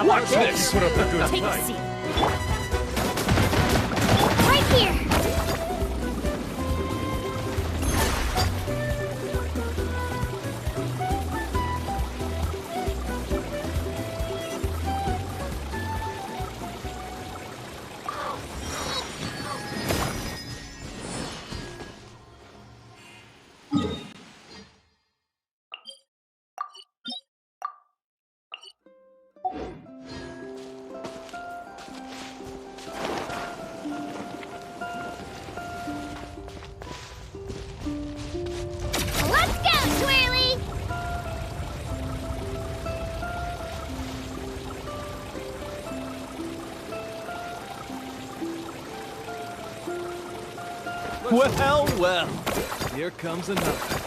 Watch this! Put up a good Take a fight. seat. Right here. Let's go, Twirly! Well, well. Here comes another.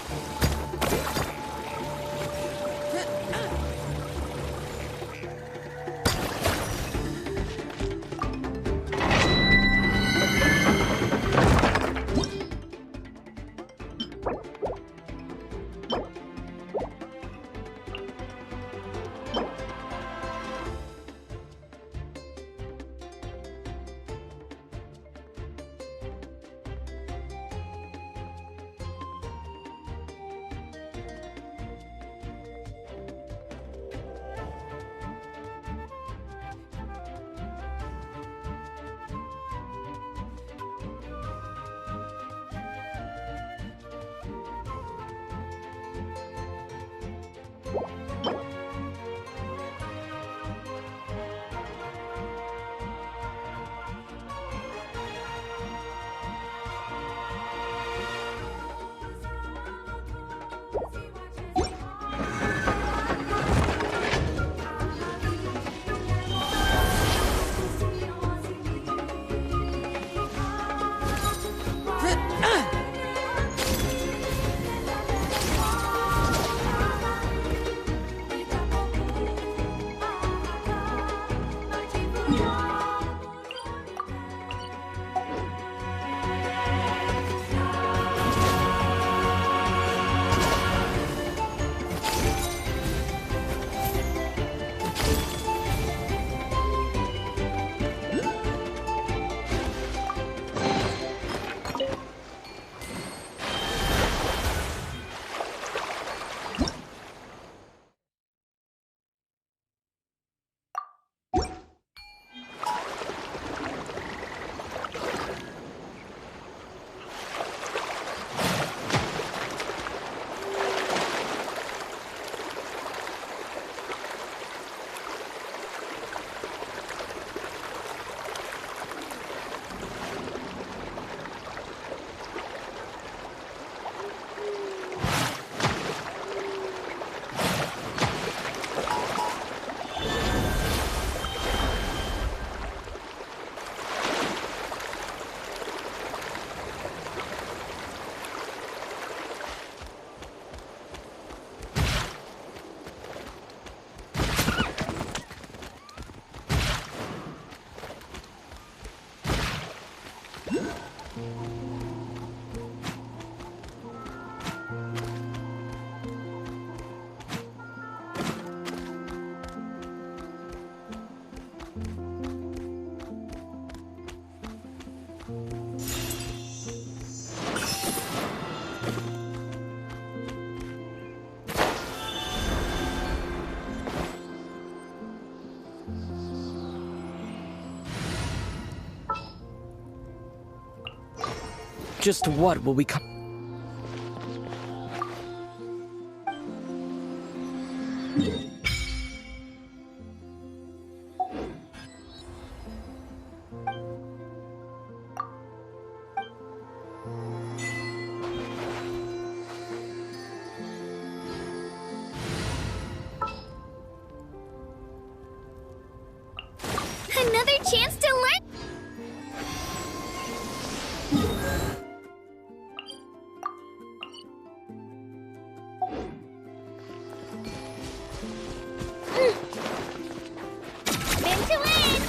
Just what will we come? chance to learn. Spin to win.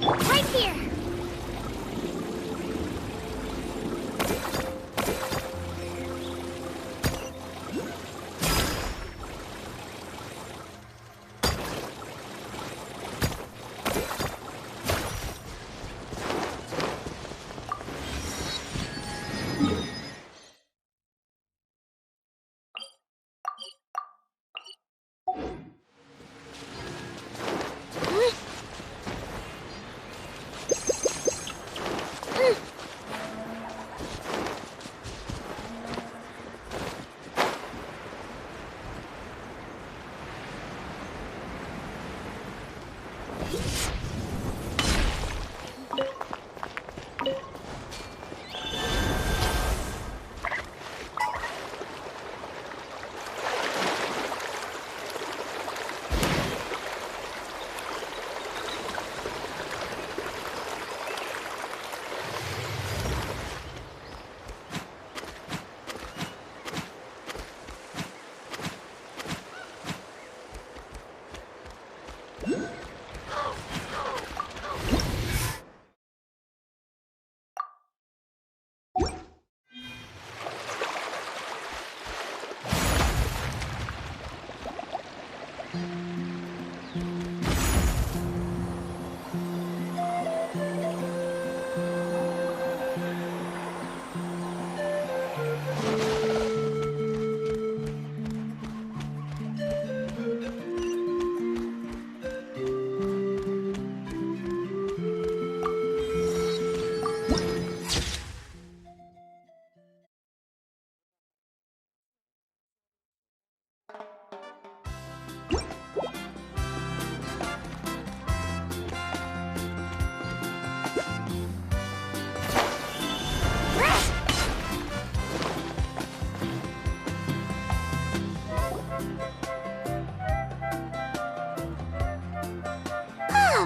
Right here.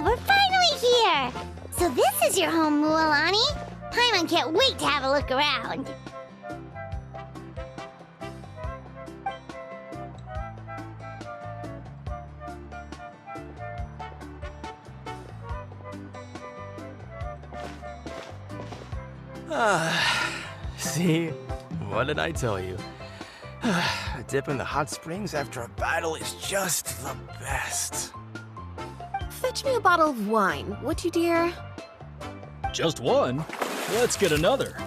We're finally here! So this is your home, Mualani? Paimon can't wait to have a look around. See? What did I tell you? A dip in the hot springs after a battle is just the best. Fetch me a bottle of wine, would you, dear? Just one? Let's get another.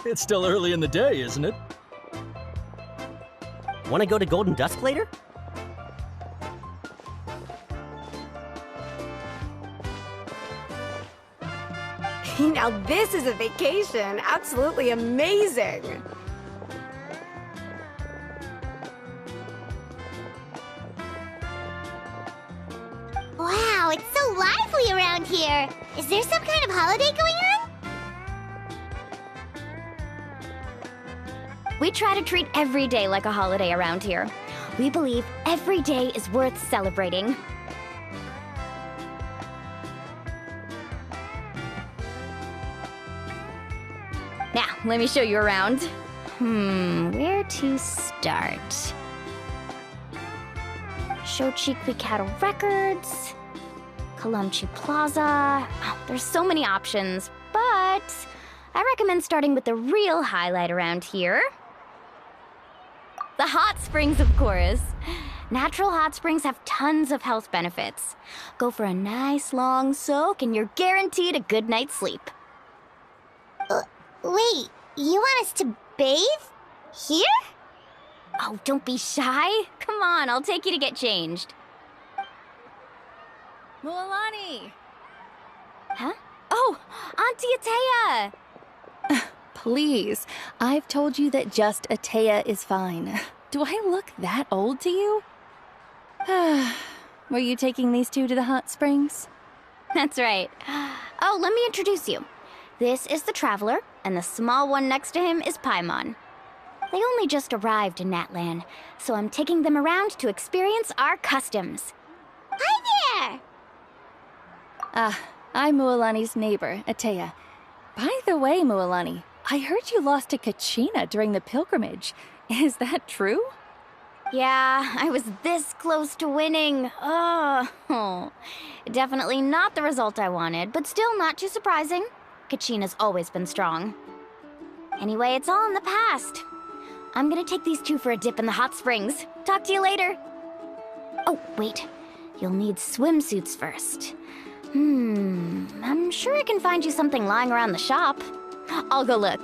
It's still early in the day, isn't it? Want to go to Golden Dusk later? Now this is a vacation. Absolutely amazing. Wow, it's so lively around here. Is there some kind of holiday going on? We try to treat every day like a holiday around here. We believe every day is worth celebrating. Now, let me show you around. Where to start? Shochiku Cattle Records, Kalumchi Plaza. Oh, there's so many options, but I recommend starting with the real highlight around here. The hot springs, of course. Natural hot springs have tons of health benefits. Go for a nice long soak and you're guaranteed a good night's sleep. Wait, you want us to bathe? Here? Oh, don't be shy. Come on, I'll take you to get changed. Mualani! Huh? Oh, Auntie Atea! Please, I've told you that just Atea is fine. Do I look that old to you? Were you taking these two to the hot springs? That's right. Oh, let me introduce you. This is the Traveler, and the small one next to him is Paimon. They only just arrived in Natlan, so I'm taking them around to experience our customs. Hi there! I'm Mualani's neighbor, Atea. By the way, Mualani, I heard you lost to Kachina during the pilgrimage. Is that true? Yeah, I was this close to winning. Oh, definitely not the result I wanted, but still not too surprising. Kachina's always been strong. Anyway, it's all in the past. I'm gonna take these two for a dip in the hot springs. Talk to you later. Oh, wait. You'll need swimsuits first. I'm sure I can find you something lying around the shop. I'll go look.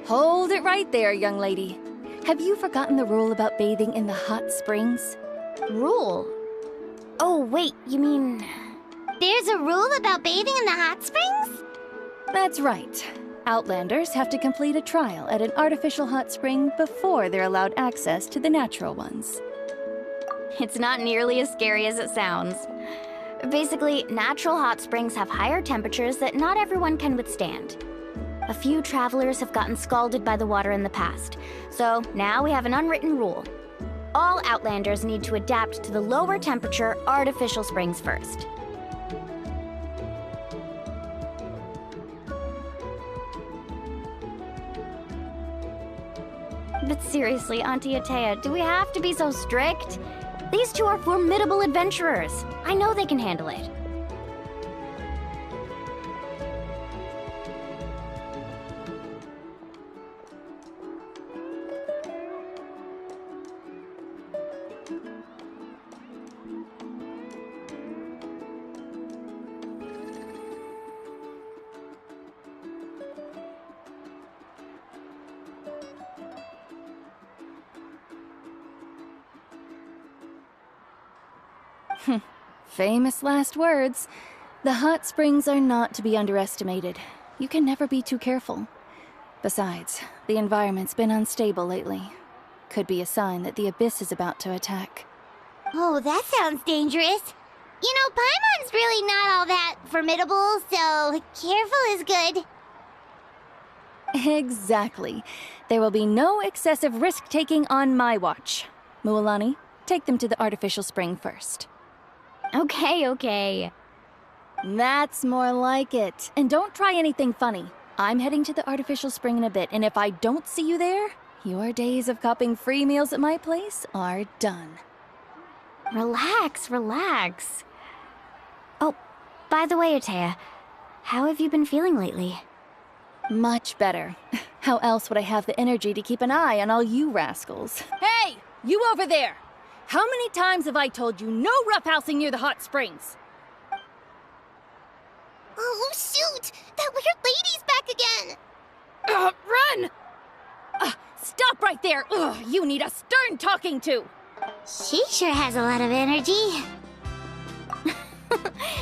Hold it right there, young lady. Have you forgotten the rule about bathing in the hot springs? Rule? Oh, wait, you mean... There's a rule about bathing in the hot springs? That's right. Outlanders have to complete a trial at an artificial hot spring before they're allowed access to the natural ones. It's not nearly as scary as it sounds. Basically, natural hot springs have higher temperatures that not everyone can withstand. A few travelers have gotten scalded by the water in the past, so now we have an unwritten rule. All Outlanders need to adapt to the lower temperature artificial springs first. But seriously, Auntie Atea, do we have to be so strict? These two are formidable adventurers. I know they can handle it. Famous last words. The hot springs are not to be underestimated. You can never be too careful. Besides, the environment's been unstable lately. Could be a sign that the abyss is about to attack. Oh, that sounds dangerous. You know, Paimon's really not all that formidable, so careful is good. Exactly. There will be no excessive risk-taking on my watch. Mualani, take them to the artificial spring first. Okay. That's more like it. And don't try anything funny. I'm heading to the artificial spring in a bit, and if I don't see you there, your days of copping free meals at my place are done. Relax. Oh, by the way, Atea, how have you been feeling lately? Much better. How else would I have the energy to keep an eye on all you rascals? Hey! You over there! How many times have I told you no roughhousing near the hot springs? Oh, shoot! That weird lady's back again! Run! Stop right there! You need a stern talking to! She sure has a lot of energy.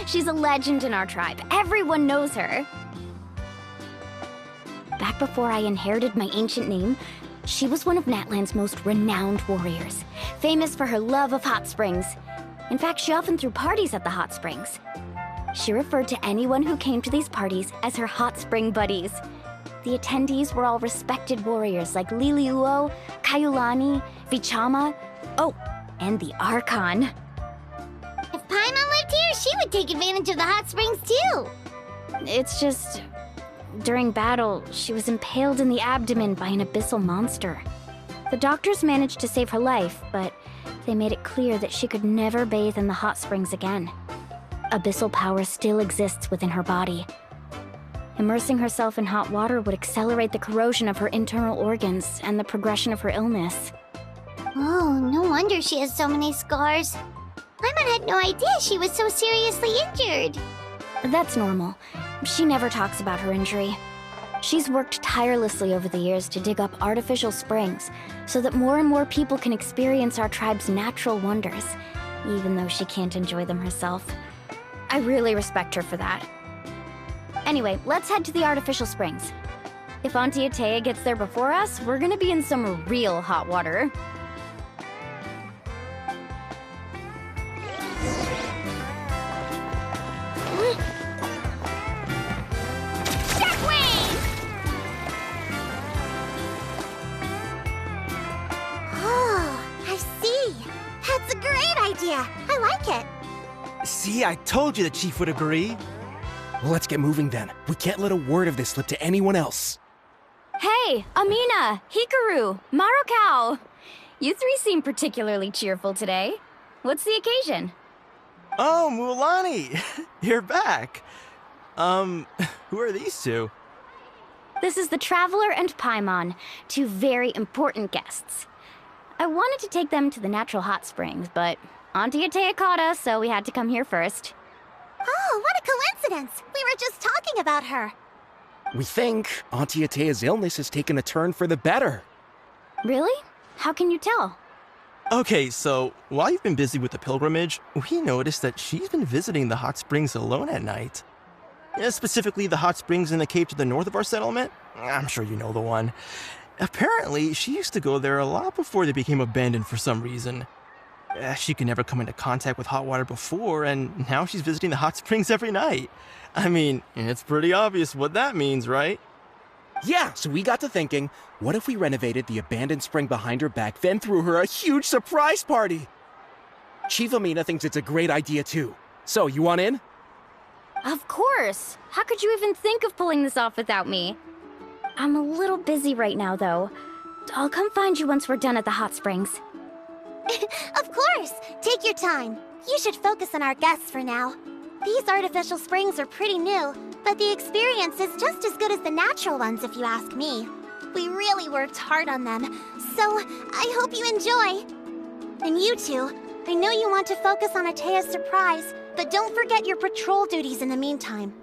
She's a legend in our tribe. Everyone knows her. Back before I inherited my ancient name, she was one of Natlan's most renowned warriors, famous for her love of hot springs. In fact, she often threw parties at the hot springs. She referred to anyone who came to these parties as her hot spring buddies. The attendees were all respected warriors like Liliuo, Kaiulani, Vichama, and the Archon. If Paimon lived here, she would take advantage of the hot springs too. It's just... during battle, she was impaled in the abdomen by an abyssal monster. The doctors managed to save her life, but they made it clear that she could never bathe in the hot springs again. Abyssal power still exists within her body. Immersing herself in hot water would accelerate the corrosion of her internal organs and the progression of her illness. Oh, no wonder she has so many scars. Paimon had no idea she was so seriously injured. That's normal. She never talks about her injury. She's worked tirelessly over the years to dig up artificial springs so that more and more people can experience our tribe's natural wonders, even though she can't enjoy them herself. I really respect her for that. Anyway, let's head to the artificial springs. If Auntie Atea gets there before us, we're gonna be in some real hot water. I like it. See, I told you the chief would agree. Well, let's get moving then. We can't let a word of this slip to anyone else. Hey, Amina, Hikaru, Marukao. You three seem particularly cheerful today. What's the occasion? Oh, Mualani, you're back. Who are these two? This is the Traveler and Paimon, two very important guests. I wanted to take them to the natural hot springs, but Auntie Atea caught us, so we had to come here first. Oh, what a coincidence! We were just talking about her. We think Auntie Atea's illness has taken a turn for the better. Really? How can you tell? Okay, so while you've been busy with the pilgrimage, we noticed that she's been visiting the hot springs alone at night. Specifically, the hot springs in the cave to the north of our settlement. I'm sure you know the one. Apparently, she used to go there a lot before they became abandoned for some reason. She could never come into contact with hot water before, and now she's visiting the hot springs every night. I mean, it's pretty obvious what that means, right? Yeah, so we got to thinking, what if we renovated the abandoned spring behind her back, then threw her a huge surprise party? Chief Amina thinks it's a great idea too. So, you want in? Of course! How could you even think of pulling this off without me? I'm a little busy right now, though. I'll come find you once we're done at the hot springs. Of course! Take your time. You should focus on our guests for now. These artificial springs are pretty new, but the experience is just as good as the natural ones if you ask me. We really worked hard on them, so I hope you enjoy. And you two, I know you want to focus on Atea's surprise, but don't forget your patrol duties in the meantime.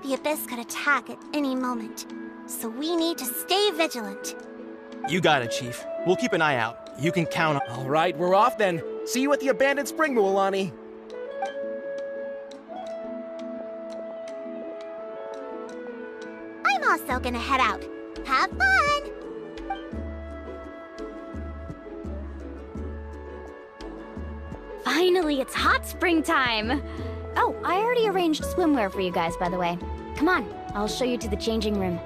The Abyss could attack at any moment, so we need to stay vigilant. You got it, Chief. We'll keep an eye out. You can count on— All right, we're off then. See you at the abandoned spring, Mualani. I'm also gonna head out. Have fun! Finally, it's hot spring time! Oh, I already arranged swimwear for you guys, by the way. Come on, I'll show you to the changing room.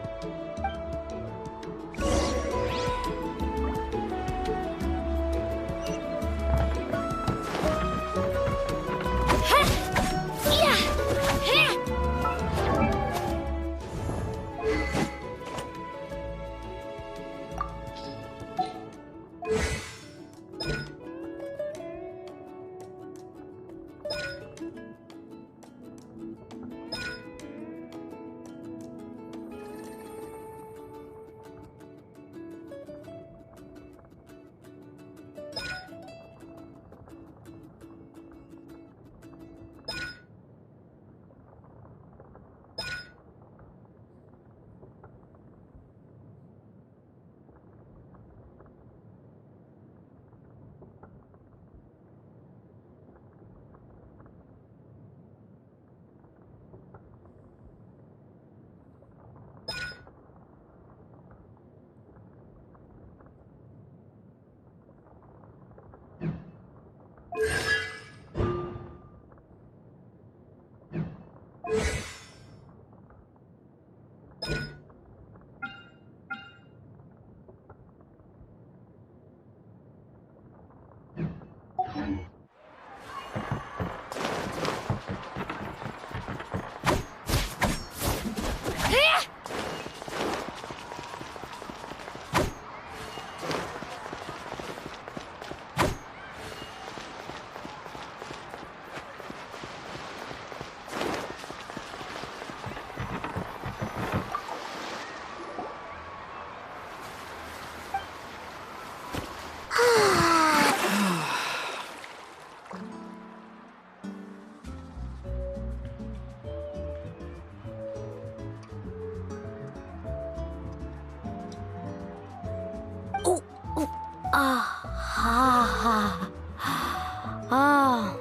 Oh.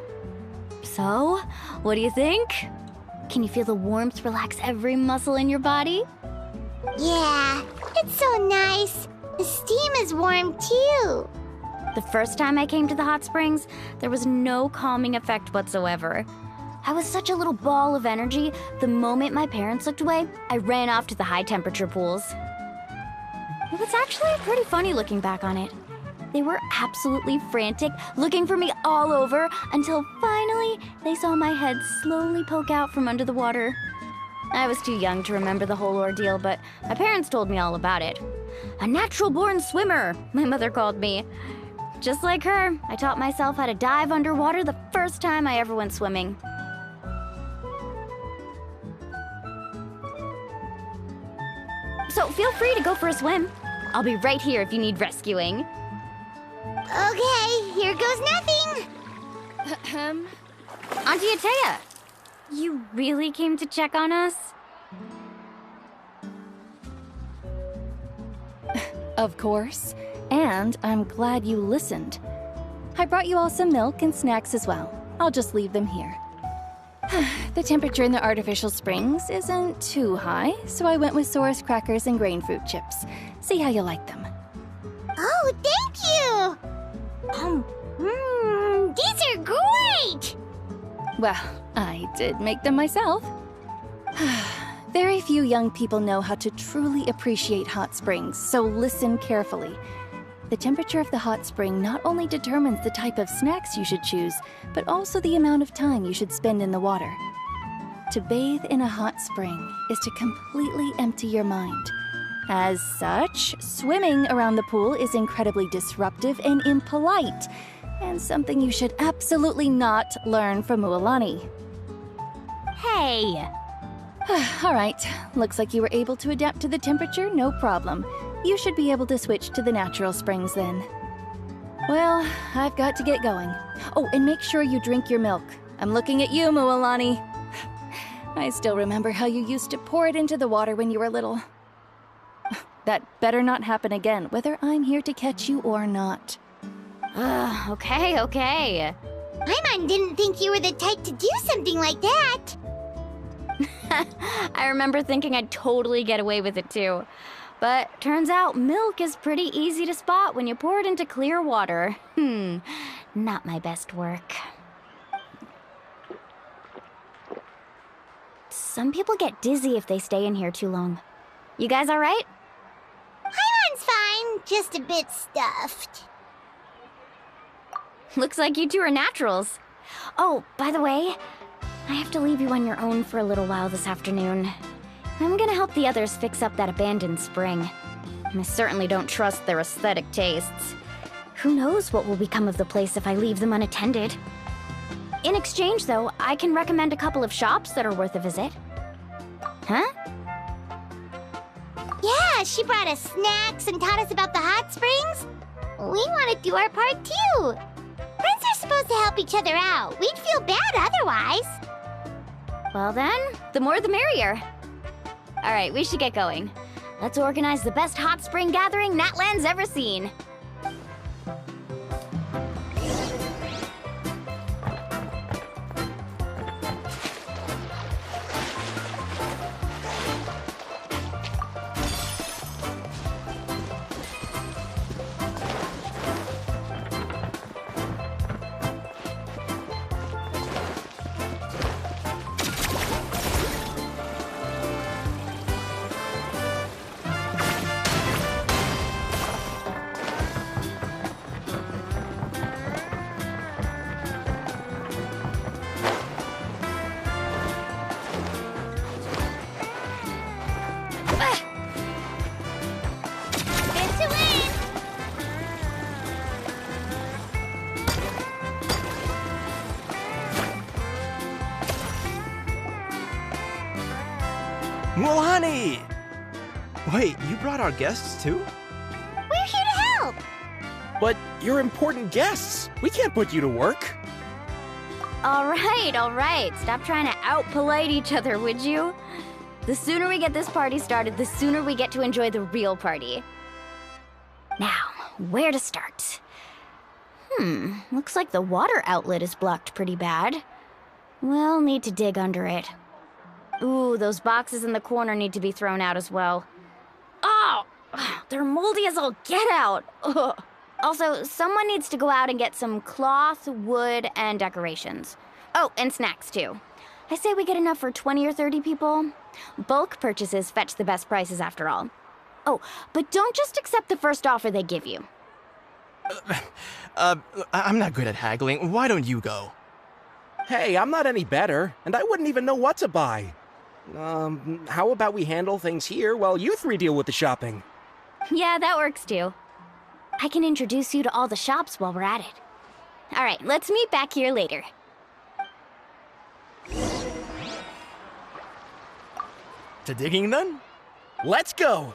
So, what do you think? Can you feel the warmth relax every muscle in your body? Yeah, it's so nice. The steam is warm too. The first time I came to the hot springs, there was no calming effect whatsoever. I was such a little ball of energy, the moment my parents looked away, I ran off to the high temperature pools. It was actually pretty funny looking back on it. They were absolutely frantic, looking for me all over, until finally they saw my head slowly poke out from under the water. I was too young to remember the whole ordeal, but my parents told me all about it. A natural-born swimmer, my mother called me. Just like her, I taught myself how to dive underwater the first time I ever went swimming. So feel free to go for a swim. I'll be right here if you need rescuing. Okay, here goes nothing. Auntie Atea, you really came to check on us? Of course. And I'm glad you listened. I brought you all some milk and snacks as well. I'll just leave them here. The temperature in the artificial springs isn't too high, so I went with Source crackers and grain fruit chips. See how you like them. Oh, thank you! These are great! Well, I did make them myself. Very few young people know how to truly appreciate hot springs, so listen carefully. The temperature of the hot spring not only determines the type of snacks you should choose, but also the amount of time you should spend in the water. To bathe in a hot spring is to completely empty your mind. As such, swimming around the pool is incredibly disruptive and impolite, and something you should absolutely not learn from Mualani. Hey! All right, looks like you were able to adapt to the temperature, no problem. You should be able to switch to the natural springs then. Well, I've got to get going. Oh, and make sure you drink your milk. I'm looking at you, Mualani. I still remember how you used to pour it into the water when you were little. That better not happen again, whether I'm here to catch you or not. Okay. My mom didn't think you were the type to do something like that. I remember thinking I'd totally get away with it too. But turns out milk is pretty easy to spot when you pour it into clear water. Not my best work. Some people get dizzy if they stay in here too long. You guys all right? Paimon's fine, just a bit stuffed. Looks like you two are naturals. Oh, by the way, I have to leave you on your own for a little while this afternoon. I'm gonna help the others fix up that abandoned spring. I certainly don't trust their aesthetic tastes. Who knows what will become of the place if I leave them unattended. In exchange, though, I can recommend a couple of shops that are worth a visit. Huh? Yeah, she brought us snacks and taught us about the hot springs. We want to do our part too. Friends are supposed to help each other out. We'd feel bad otherwise. Well then, the more the merrier. All right, we should get going. Let's organize the best hot spring gathering Natland's ever seen. Mualani! Wait, you brought our guests too? We're here to help. But you're important guests. We can't put you to work. All right. Stop trying to out-polite each other, would you? The sooner we get this party started, the sooner we get to enjoy the real party. Now, where to start? Looks like the water outlet is blocked pretty bad. We'll need to dig under it. Ooh, those boxes in the corner need to be thrown out as well. Oh, they're moldy as all get out. Ugh. Also, someone needs to go out and get some cloth, wood, and decorations. Oh, and snacks too. I say we get enough for 20 or 30 people. Bulk purchases fetch the best prices after all. Oh, but don't just accept the first offer they give you. I'm not good at haggling. Why don't you go? Hey, I'm not any better, and I wouldn't even know what to buy. How about we handle things here while you three deal with the shopping? Yeah, that works too. I can introduce you to all the shops while we're at it. All right, let's meet back here later. To digging then? Let's go!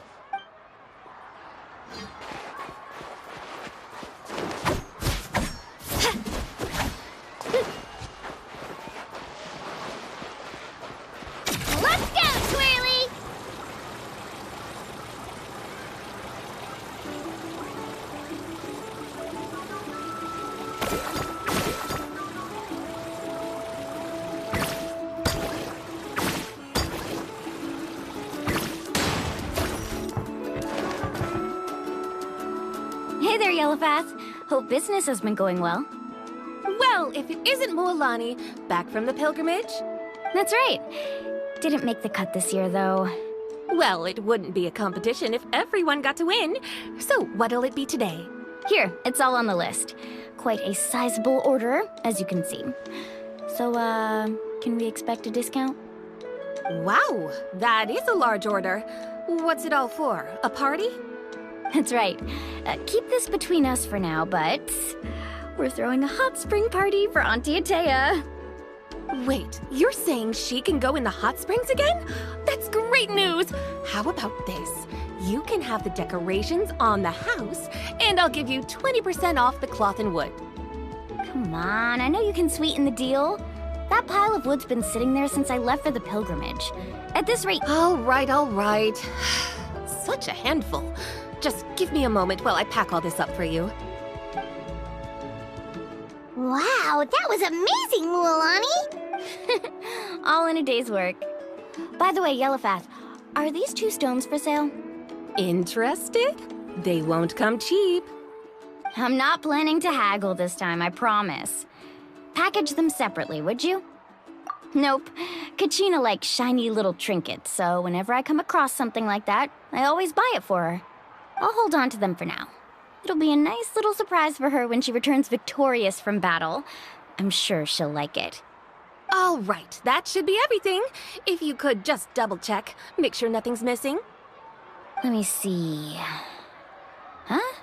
Let's go, Twirly! Hey there, Yellowfast. Hope business has been going well. Well, if it isn't Mualani, back from the pilgrimage? That's right. Didn't make the cut this year, though. Well, it wouldn't be a competition if everyone got to win. So, what'll it be today? Here, it's all on the list. Quite a sizable order, as you can see. So, can we expect a discount? Wow, that is a large order. What's it all for? A party? That's right. Keep this between us for now, but we're throwing a hot spring party for Auntie Atea. Wait, you're saying she can go in the hot springs again? That's great news! How about this? You can have the decorations on the house, and I'll give you 20% off the cloth and wood. Come on, I know you can sweeten the deal. That pile of wood's been sitting there since I left for the pilgrimage. At this rate... All right. Such a handful. Just give me a moment while I pack all this up for you. Wow, that was amazing, Mualani! All in a day's work. By the way, Yellowfast, are these 2 stones for sale? Interested? They won't come cheap. I'm not planning to haggle this time, I promise. Package them separately, would you? Nope. Kachina likes shiny little trinkets, so whenever I come across something like that, I always buy it for her. I'll hold on to them for now. It'll be a nice little surprise for her when she returns victorious from battle. I'm sure she'll like it. All right, that should be everything. If you could just double check, make sure nothing's missing. Let me see. Huh?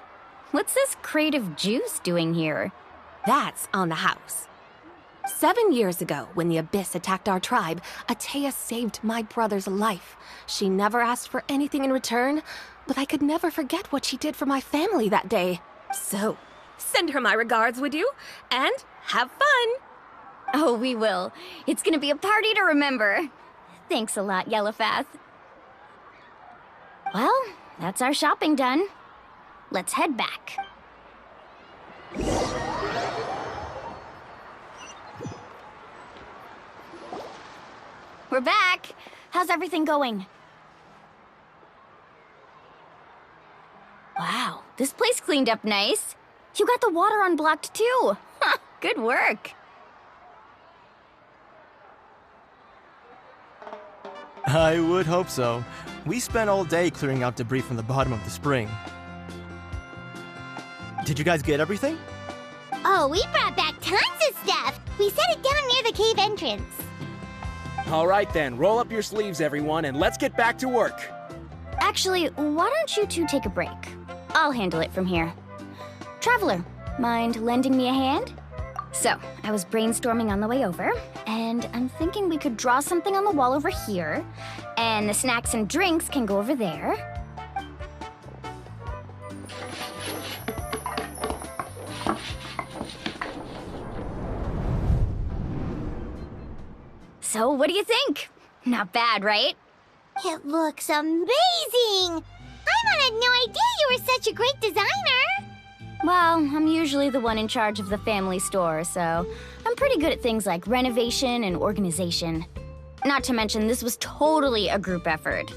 What's this crate of juice doing here? That's on the house. 7 years ago, when the Abyss attacked our tribe, Atea saved my brother's life. She never asked for anything in return, but I could never forget what she did for my family that day. So, send her my regards, would you? And have fun! Oh, we will. It's gonna be a party to remember. Thanks a lot, Yellowfast. Well, that's our shopping done. Let's head back. We're back. How's everything going? Wow, this place cleaned up nice. You got the water unblocked too. Huh, good work. I would hope so. We spent all day clearing out debris from the bottom of the spring. Did you guys get everything? Oh, we brought back tons of stuff! We set it down near the cave entrance. All right then, roll up your sleeves, everyone, and let's get back to work. Actually, why don't you two take a break? I'll handle it from here. Traveler, mind lending me a hand? So, I was brainstorming on the way over, and I'm thinking we could draw something on the wall over here, and the snacks and drinks can go over there. So, what do you think? Not bad, right? It looks amazing! I had no idea you were such a great designer! Well, I'm usually the one in charge of the family store, so I'm pretty good at things like renovation and organization. Not to mention, this was totally a group effort.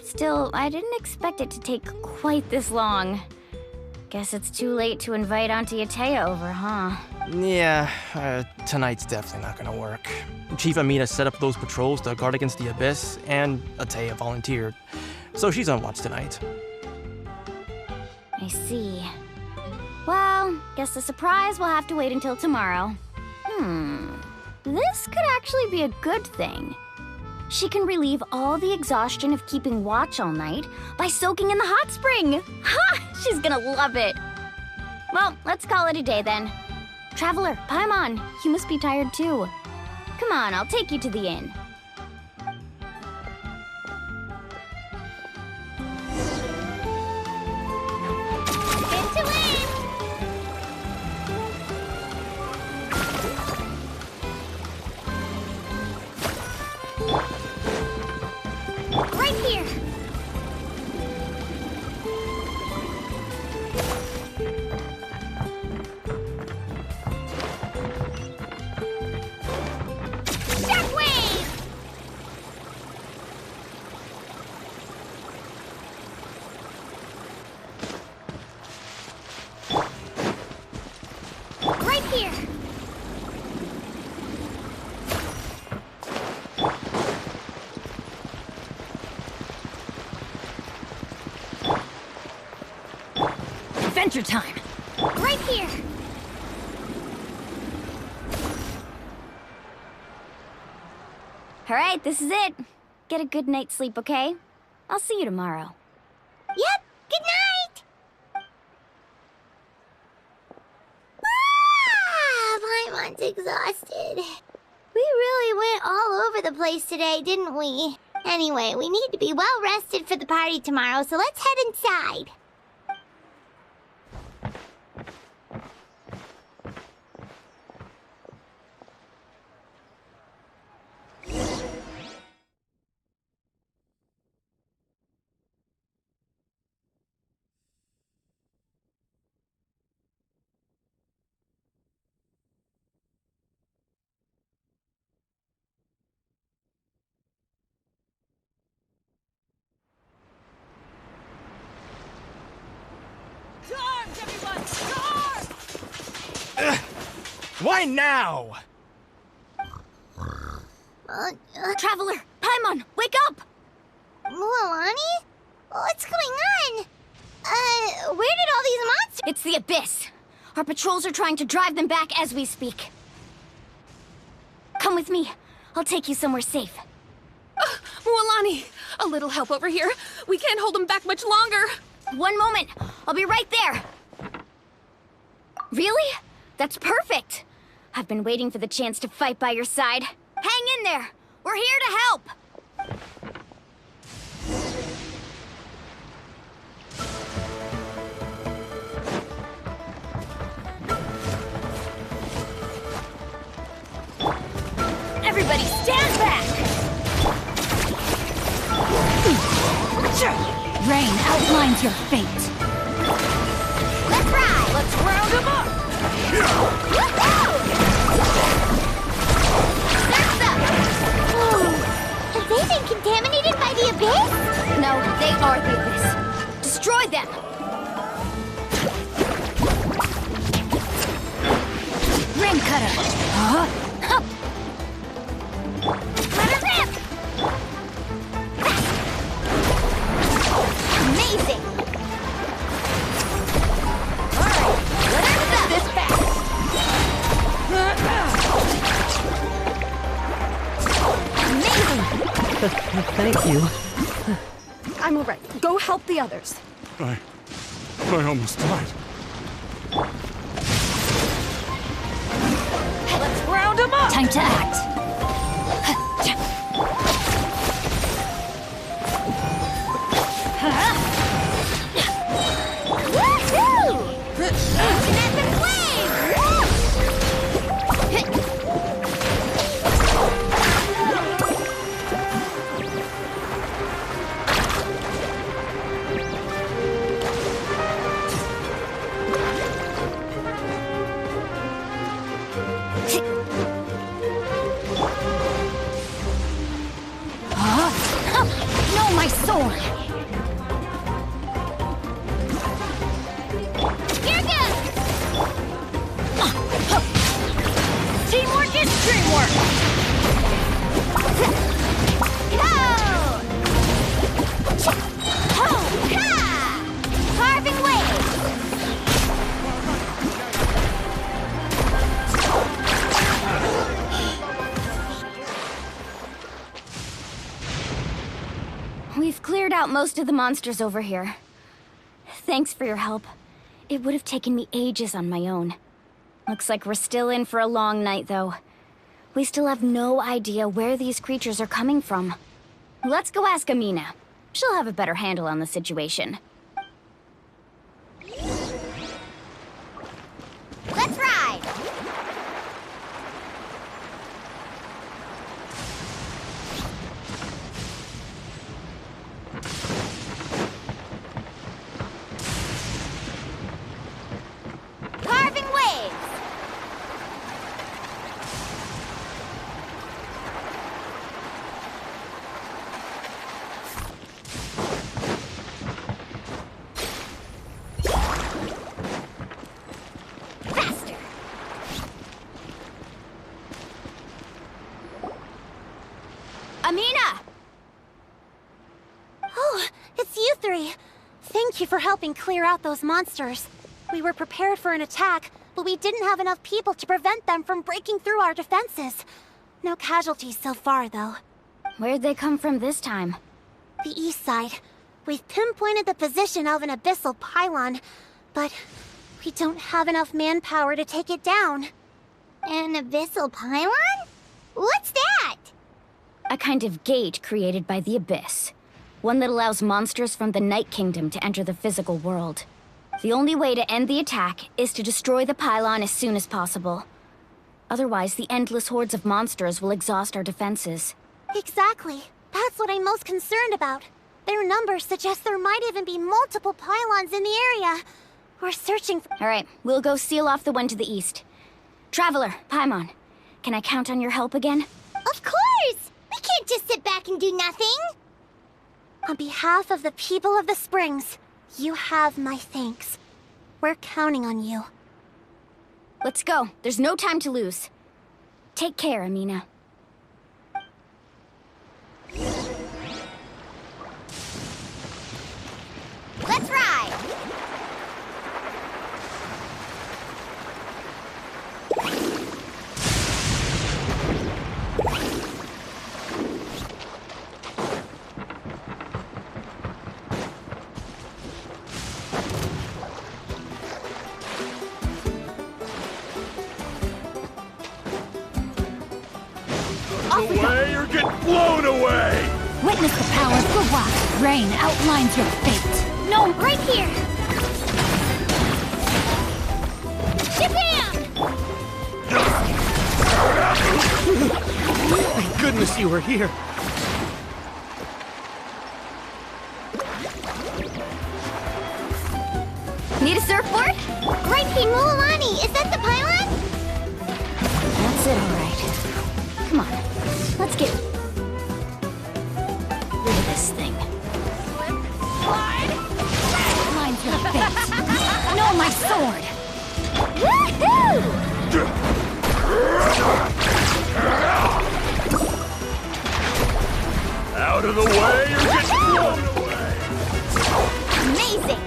Still, I didn't expect it to take quite this long. Guess it's too late to invite Auntie Atea over, huh? Yeah, tonight's definitely not gonna work. Chief Amina set up those patrols to guard against the Abyss, and Atea volunteered. So she's on watch tonight. I see. Well, guess the surprise will have to wait until tomorrow. This could actually be a good thing. She can relieve all the exhaustion of keeping watch all night by soaking in the hot spring. Ha! She's gonna love it. Well, let's call it a day then. Traveler, Paimon, you must be tired too. Come on, I'll take you to the inn. Right here. Shockwave! Right here. Adventure time! Right here. All right, this is it. Get a good night's sleep, okay? I'll see you tomorrow. Yep. Good night. Paimon's exhausted. We really went all over the place today, didn't we? Anyway, we need to be well rested for the party tomorrow, so let's head inside. Why now? Traveler, Paimon, wake up! Mualani? What's going on? Where did all these monsters— It's the Abyss. Our patrols are trying to drive them back as we speak. Come with me. I'll take you somewhere safe. Mualani, a little help over here. We can't hold them back much longer. One moment. I'll be right there. Really? That's perfect. I've been waiting for the chance to fight by your side. Hang in there. We're here to help. Everybody stand back! Rain outlines your fate. Let's ride! Let's round them up! Surf's up! Have they been contaminated by the Abyss? No, they are the Abyss. Destroy them! Ring cutter. Huh? Let her rip! Amazing! Alright, let her stop this fast! Amazing! Thank you. I'm all right. Go help the others. I almost died. Let's round them up! Time to act. Woohoo! At the flame! out most of the monsters over here. Thanks for your help. It would have taken me ages on my own. Looks like we're still in for a long night, though. We still have no idea where these creatures are coming from. Let's go ask Amina. She'll have a better handle on the situation. Let's ride! Carving waves! Faster! Amina! Oh, it's you three. Thank you for helping clear out those monsters. We were prepared for an attack, but we didn't have enough people to prevent them from breaking through our defenses. No casualties so far, though. Where'd they come from this time? The east side. We've pinpointed the position of an abyssal pylon, but we don't have enough manpower to take it down. An abyssal pylon? What's that? A kind of gate created by the Abyss. One that allows monsters from the Night Kingdom to enter the physical world. The only way to end the attack is to destroy the pylon as soon as possible. Otherwise, the endless hordes of monsters will exhaust our defenses. Exactly. That's what I'm most concerned about. Their numbers suggest there might even be multiple pylons in the area. We're searching for— All right, we'll go seal off the one to the east. Traveler, Paimon, can I count on your help again? Of course! We can't just sit back and do nothing! On behalf of the people of the Springs, you have my thanks. We're counting on you. Let's go. There's no time to lose. Take care, Amina. Let's ride! Away or get blown away! Witness the power of the rock. Rain outlines your fate. No, right here! Japan! Thank goodness you were here. Need a surfboard? Right here, Mulani! Is that the pylon? That's it, all right. Come on, let's get rid of this thing. Outlines your fate. No, my sword. Out of the way or get blown away! Amazing!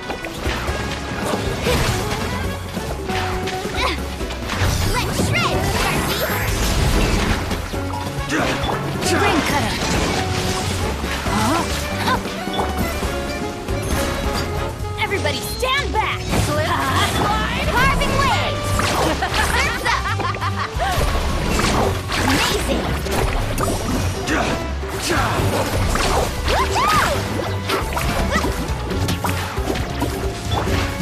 Let's shred, Darcy! Spring cutter. Everybody stand back! Carving waves! Surf's up! Amazing!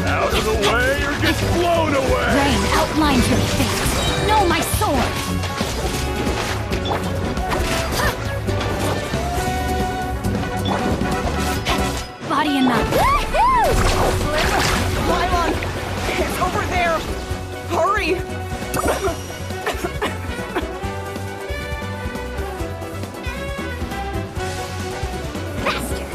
Out of the way or get blown away! Rain outlines your fate. No, my sword. Body and mouth. Pylon! It's over there! Hurry! Faster!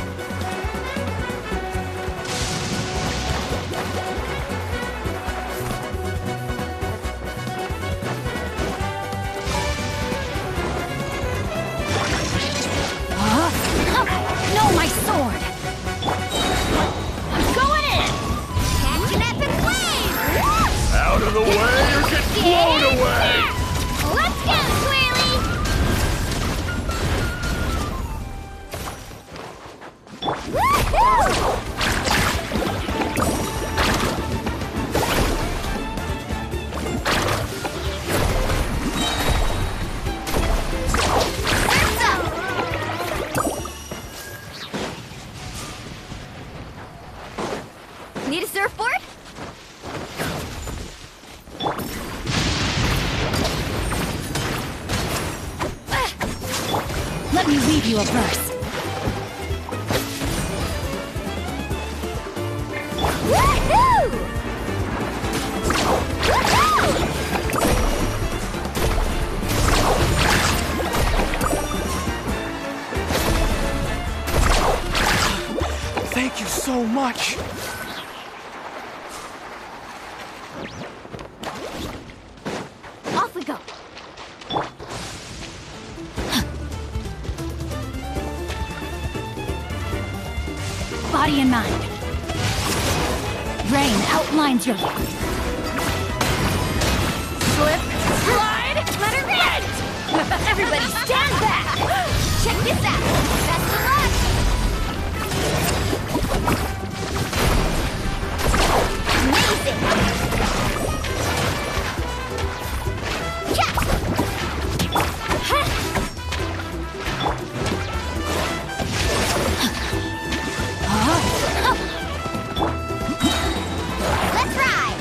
me leave you a verse. Woohoo! Thank you so much. Off we go. Body and mind. Rain outlines your... Slip, slide, let her rip! Everybody stand back! Check this out! Best of luck! Amazing! Yeah. Let's ride!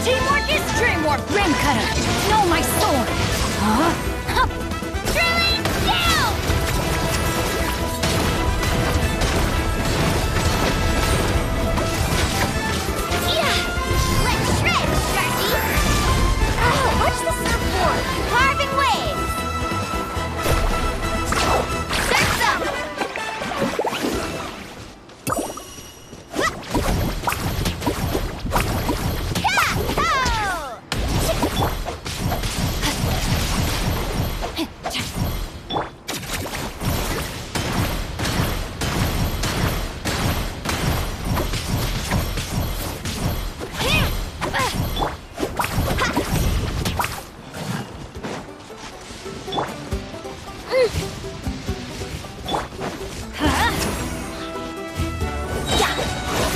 Teamwork is dreamwork! Rim cutter! Know my sword! Drilling down! Yeah! Let's shred, Sharky! Oh, what's the surfboard? Carving waves! Surf's up!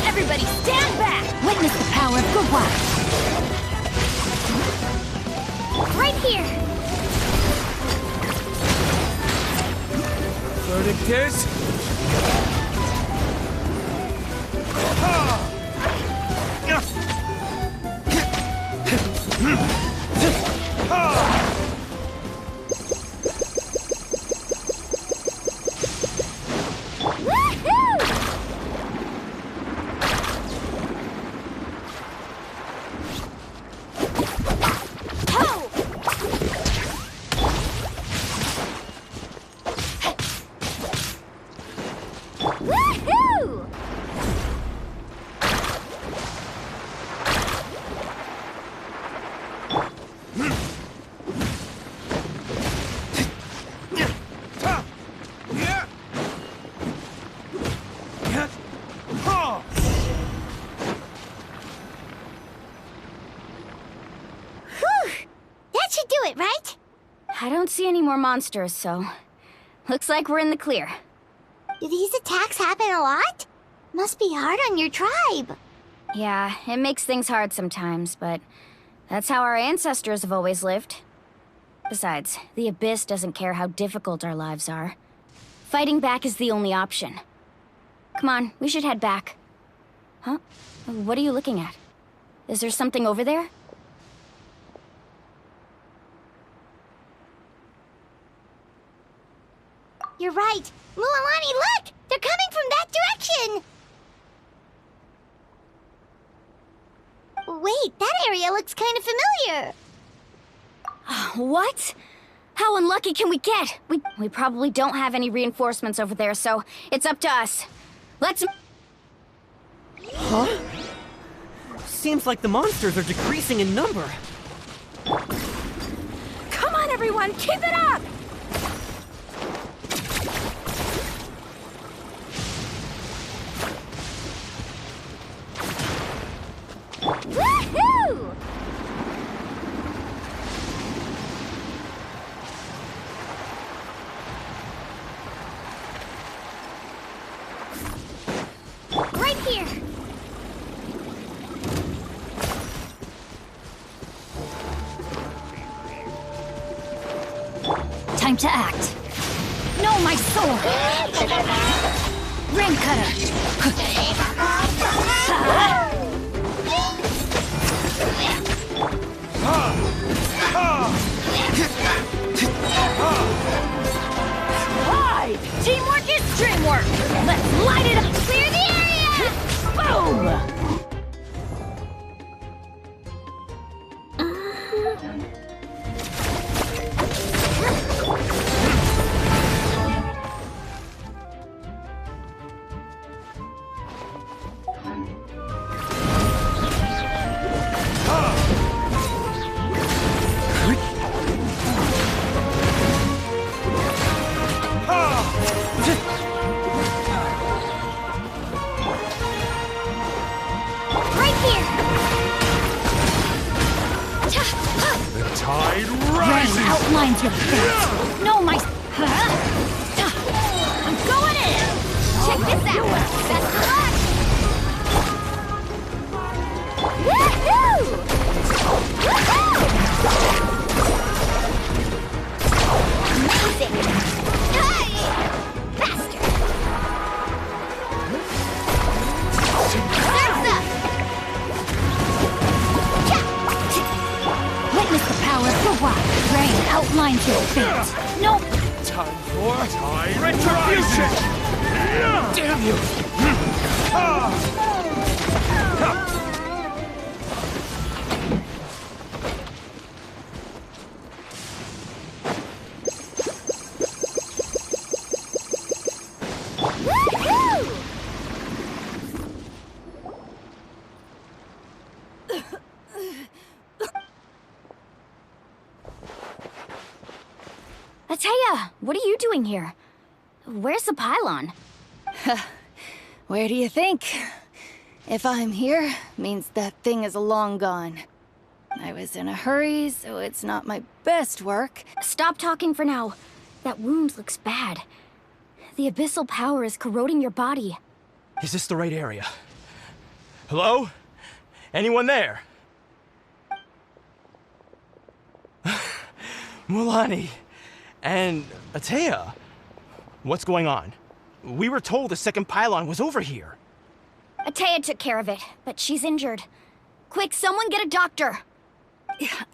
Everybody stand back! Witness the power of Glória! Right here! Verdict is... Woohoo! That should do it, right? I don't see any more monsters, so... Looks like we're in the clear. Do these attacks happen a lot? Must be hard on your tribe. Yeah, it makes things hard sometimes, but... That's how our ancestors have always lived. Besides, the Abyss doesn't care how difficult our lives are. Fighting back is the only option. Come on, we should head back. Huh? What are you looking at? Is there something over there? You're right. Mualani, look! They're coming from that direction! Wait, that area looks kind of familiar. What? How unlucky can we get? We probably don't have any reinforcements over there, so it's up to us. Let's... Huh? Seems like the monsters are decreasing in number. Come on, everyone! Keep it up! Woohoo! Right here! Time to act. Know my soul. Rain cutter. Hi! Teamwork is dreamwork! Let's light it up! Clear the area! Boom! Outlines your face. No, my... Huh? I'm going in! Check this out! Best of luck! Woohoo! Woohoo! Amazing! Hey! Faster! Surf's up! Witness the power of the wild. Rain outlines your fate. Nope. Time for retribution! Damn you! Atea, what are you doing here? Where's the pylon? Where do you think? If I'm here, means that thing is long gone. I was in a hurry, so it's not my best work. Stop talking for now. That wound looks bad. The abyssal power is corroding your body. Is this the right area? Hello? Anyone there? Mulani and Atea, what's going on? We were told the second pylon was over here. Atea took care of it, but she's injured. Quick, someone get a doctor!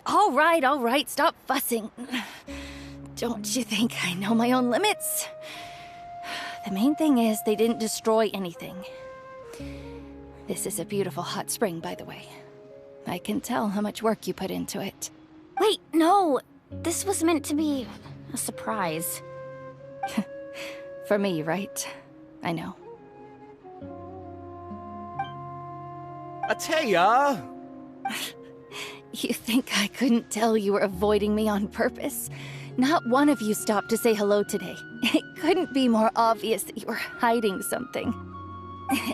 All right, stop fussing. Don't you think I know my own limits? The main thing is they didn't destroy anything. This is a beautiful hot spring, by the way. I can tell how much work you put into it. Wait, no! This was meant to be a surprise. For me, right? I know. Atea! You think I couldn't tell you were avoiding me on purpose? Not one of you stopped to say hello today. It couldn't be more obvious that you were hiding something.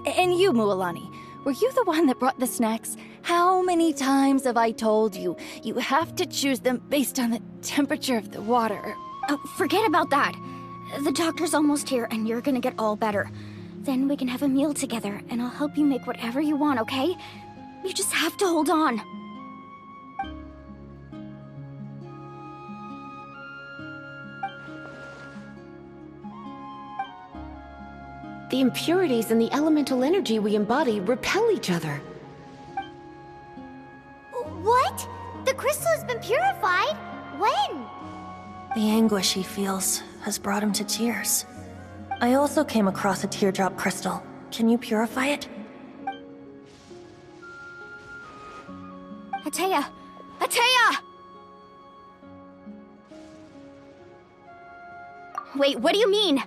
And you, Mualani, were you the one that brought the snacks? How many times have I told you? You have to choose them based on the temperature of the water. Oh, forget about that. The doctor's almost here, and you're gonna get all better. Then we can have a meal together, and I'll help you make whatever you want, okay? You just have to hold on. The impurities and the elemental energy we embody repel each other. What? The crystal has been purified? When? The anguish he feels has brought him to tears. I also came across a teardrop crystal. Can you purify it? Atea! Atea! Wait, what do you mean?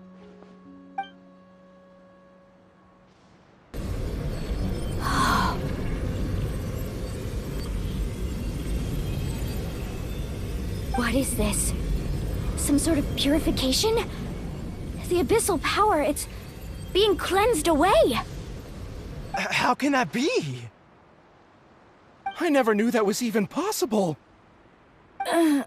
What is this? Some sort of purification? The abyssal power, it's being cleansed away! How can that be? I never knew that was even possible. Atea!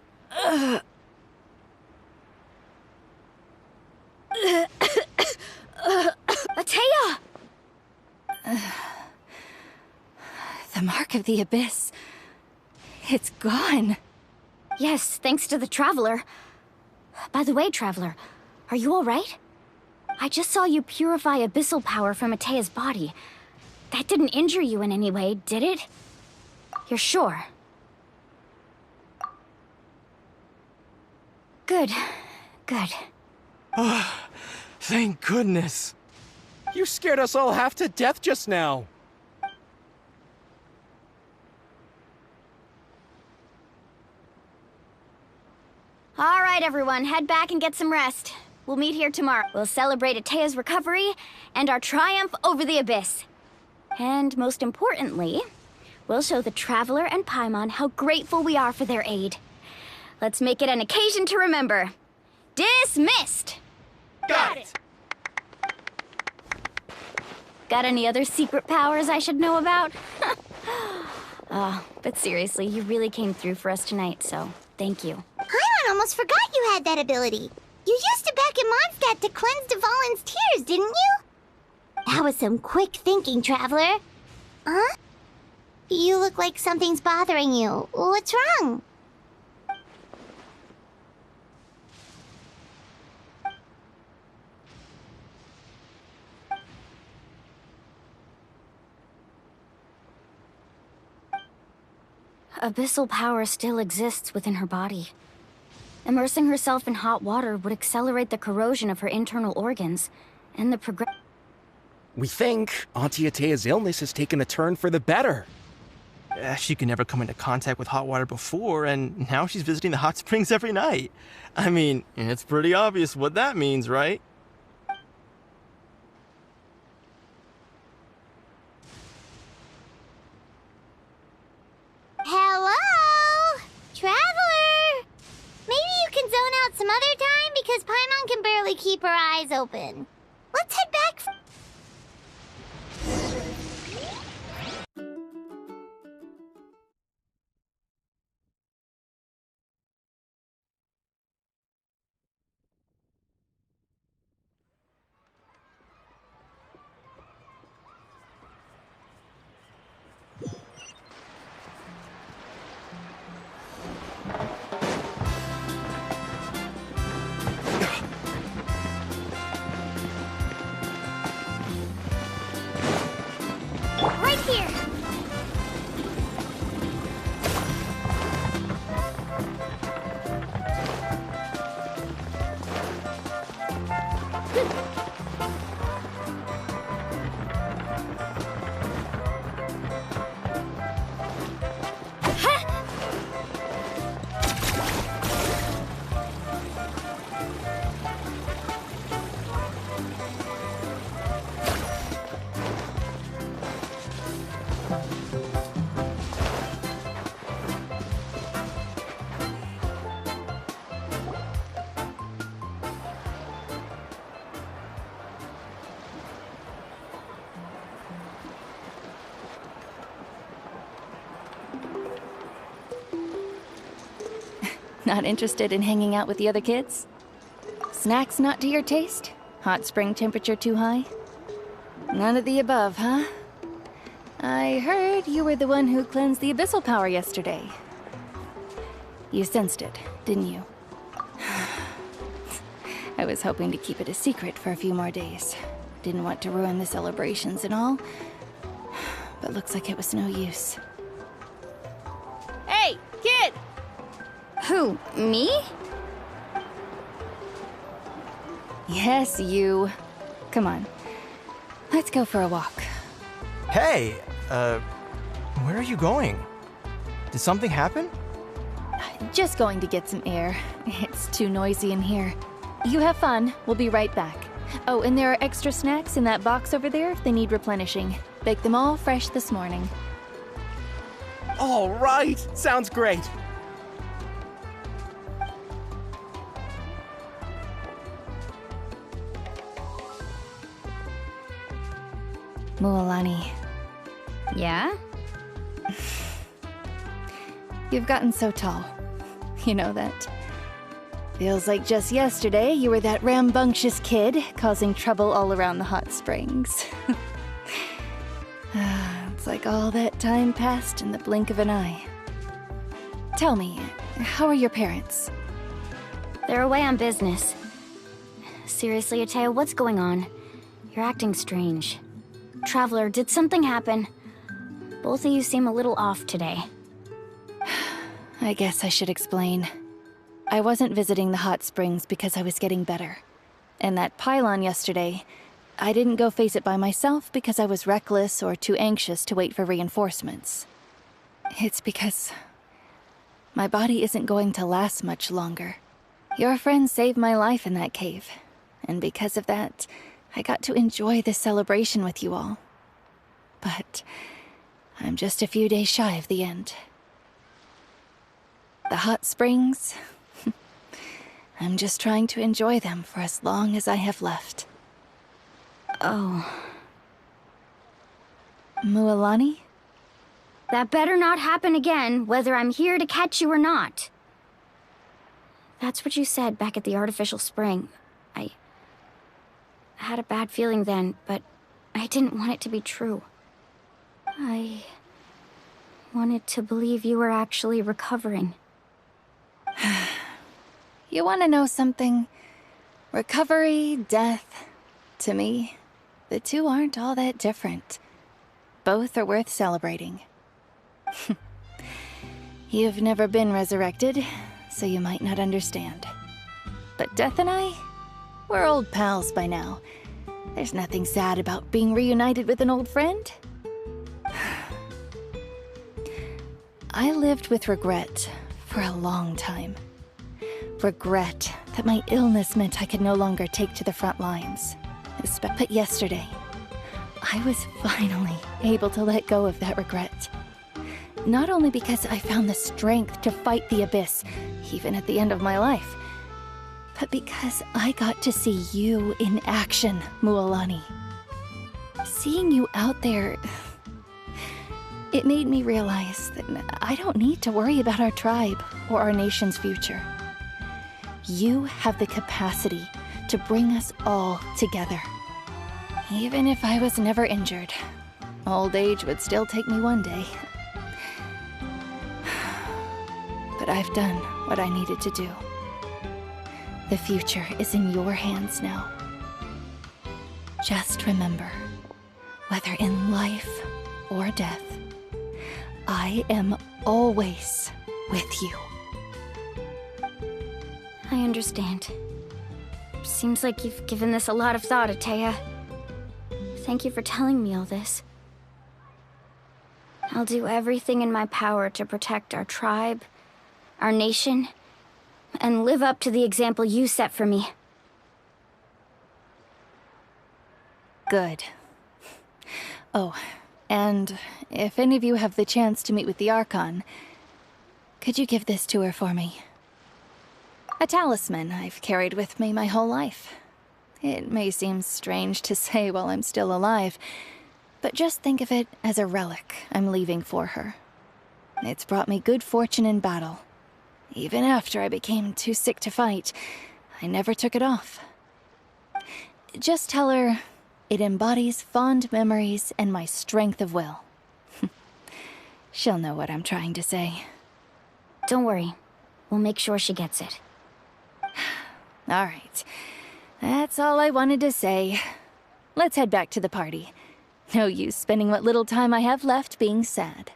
The mark of the abyss. It's gone. Yes, thanks to the Traveler. By the way, Traveler, are you alright? I just saw you purify abyssal power from Atea's body. That didn't injure you in any way, did it? You're sure? Good. Good. Thank goodness. You scared us all half to death just now. All right, everyone, head back and get some rest. We'll meet here tomorrow. We'll celebrate Atea's recovery and our triumph over the Abyss. And most importantly, we'll show the Traveler and Paimon how grateful we are for their aid. Let's make it an occasion to remember. Dismissed! Got it! Got any other secret powers I should know about? But seriously, you really came through for us tonight, so thank you. Paimon almost forgot you had that ability. You used it back in Mondstadt to cleanse Dvalin's tears, didn't you? That was some quick thinking, Traveler. Huh? You look like something's bothering you. What's wrong? Abyssal power still exists within her body. Immersing herself in hot water would accelerate the corrosion of her internal organs, and the We think Auntie Atea's illness has taken a turn for the better. She could never come into contact with hot water before, and now she's visiting the hot springs every night. I mean, it's pretty obvious what that means, right? Hello? Traveler? Maybe you can zone out some other time because Paimon can barely keep her eyes open. Let's head back. Right here. Not interested in hanging out with the other kids? Snacks not to your taste? Hot spring temperature too high? None of the above, huh? I heard you were the one who cleansed the abyssal power yesterday. You sensed it, didn't you? I was hoping to keep it a secret for a few more days. Didn't want to ruin the celebrations and all. But looks like it was no use. Hey, kid! Who, me? Yes, you. Come on. Let's go for a walk. Hey, where are you going? Did something happen? Just going to get some air. It's too noisy in here. You have fun. We'll be right back. Oh, and there are extra snacks in that box over there if they need replenishing. Baked them all fresh this morning. All right, sounds great. Mualani. Yeah? You've gotten so tall. You know that. Feels like just yesterday you were that rambunctious kid causing trouble all around the hot springs. It's like all that time passed in the blink of an eye. Tell me, how are your parents? They're away on business. Seriously, Atea, what's going on? You're acting strange. Traveler, did something happen? Both of you seem a little off today. I guess I should explain. I wasn't visiting the hot springs because I was getting better. And that pylon yesterday, I didn't go face it by myself because I was reckless or too anxious to wait for reinforcements. It's because my body isn't going to last much longer. Your friend saved my life in that cave, and because of that, I got to enjoy this celebration with you all. But I'm just a few days shy of the end. The hot springs, I'm just trying to enjoy them for as long as I have left. Oh. Mualani? That better not happen again, whether I'm here to catch you or not. That's what you said back at the artificial spring. I had a bad feeling then, but I didn't want it to be true. I wanted to believe you were actually recovering. You want to know something? Recovery, death, to me, the two aren't all that different. Both are worth celebrating. You've never been resurrected, so you might not understand. But Death and I, we're old pals by now. There's nothing sad about being reunited with an old friend. I lived with regret for a long time. Regret that my illness meant I could no longer take to the front lines. But yesterday, I was finally able to let go of that regret. Not only because I found the strength to fight the abyss, even at the end of my life, but because I got to see you in action, Mualani. Seeing you out there, it made me realize that I don't need to worry about our tribe or our nation's future. You have the capacity to bring us all together. Even if I was never injured, old age would still take me one day. But I've done what I needed to do. The future is in your hands now. Just remember, whether in life or death, I am always with you. I understand. Seems like you've given this a lot of thought, Atea. Thank you for telling me all this. I'll do everything in my power to protect our tribe, our nation, and live up to the example you set for me. Good. Oh, and if any of you have the chance to meet with the Archon, could you give this to her for me? A talisman I've carried with me my whole life. It may seem strange to say while I'm still alive, but just think of it as a relic I'm leaving for her. It's brought me good fortune in battle. Even after I became too sick to fight, I never took it off. Just tell her it embodies fond memories and my strength of will. She'll know what I'm trying to say. Don't worry. We'll make sure she gets it. All right. That's all I wanted to say. Let's head back to the party. No use spending what little time I have left being sad.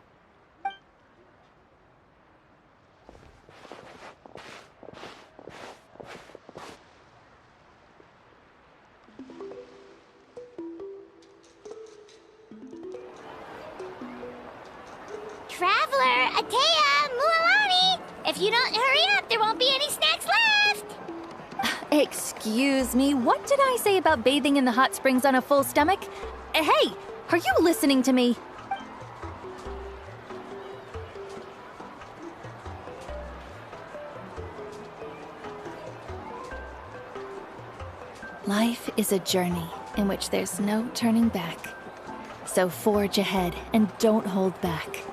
Traveler, Atea, Mualani! If you don't hurry up, there won't be any snacks left! Excuse me, what did I say about bathing in the hot springs on a full stomach? Hey, are you listening to me? Life is a journey in which there's no turning back. So forge ahead and don't hold back.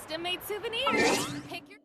Custom-made souvenirs. Pick your...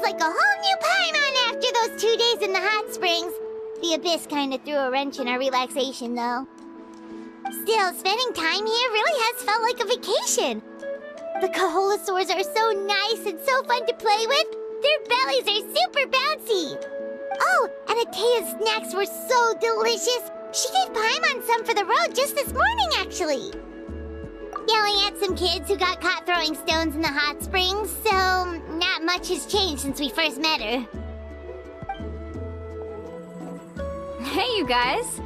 Like a whole new Paimon after those 2 days in the hot springs. The Abyss kind of threw a wrench in our relaxation, though. Still, spending time here really has felt like a vacation. The Kaholosaurs are so nice and so fun to play with. Their bellies are super bouncy. Oh, and Atea's snacks were so delicious. She gave Paimon some for the road just this morning, actually. Yelling at some kids who got caught throwing stones in the hot springs, so not much has changed since we first met her. Hey, you guys.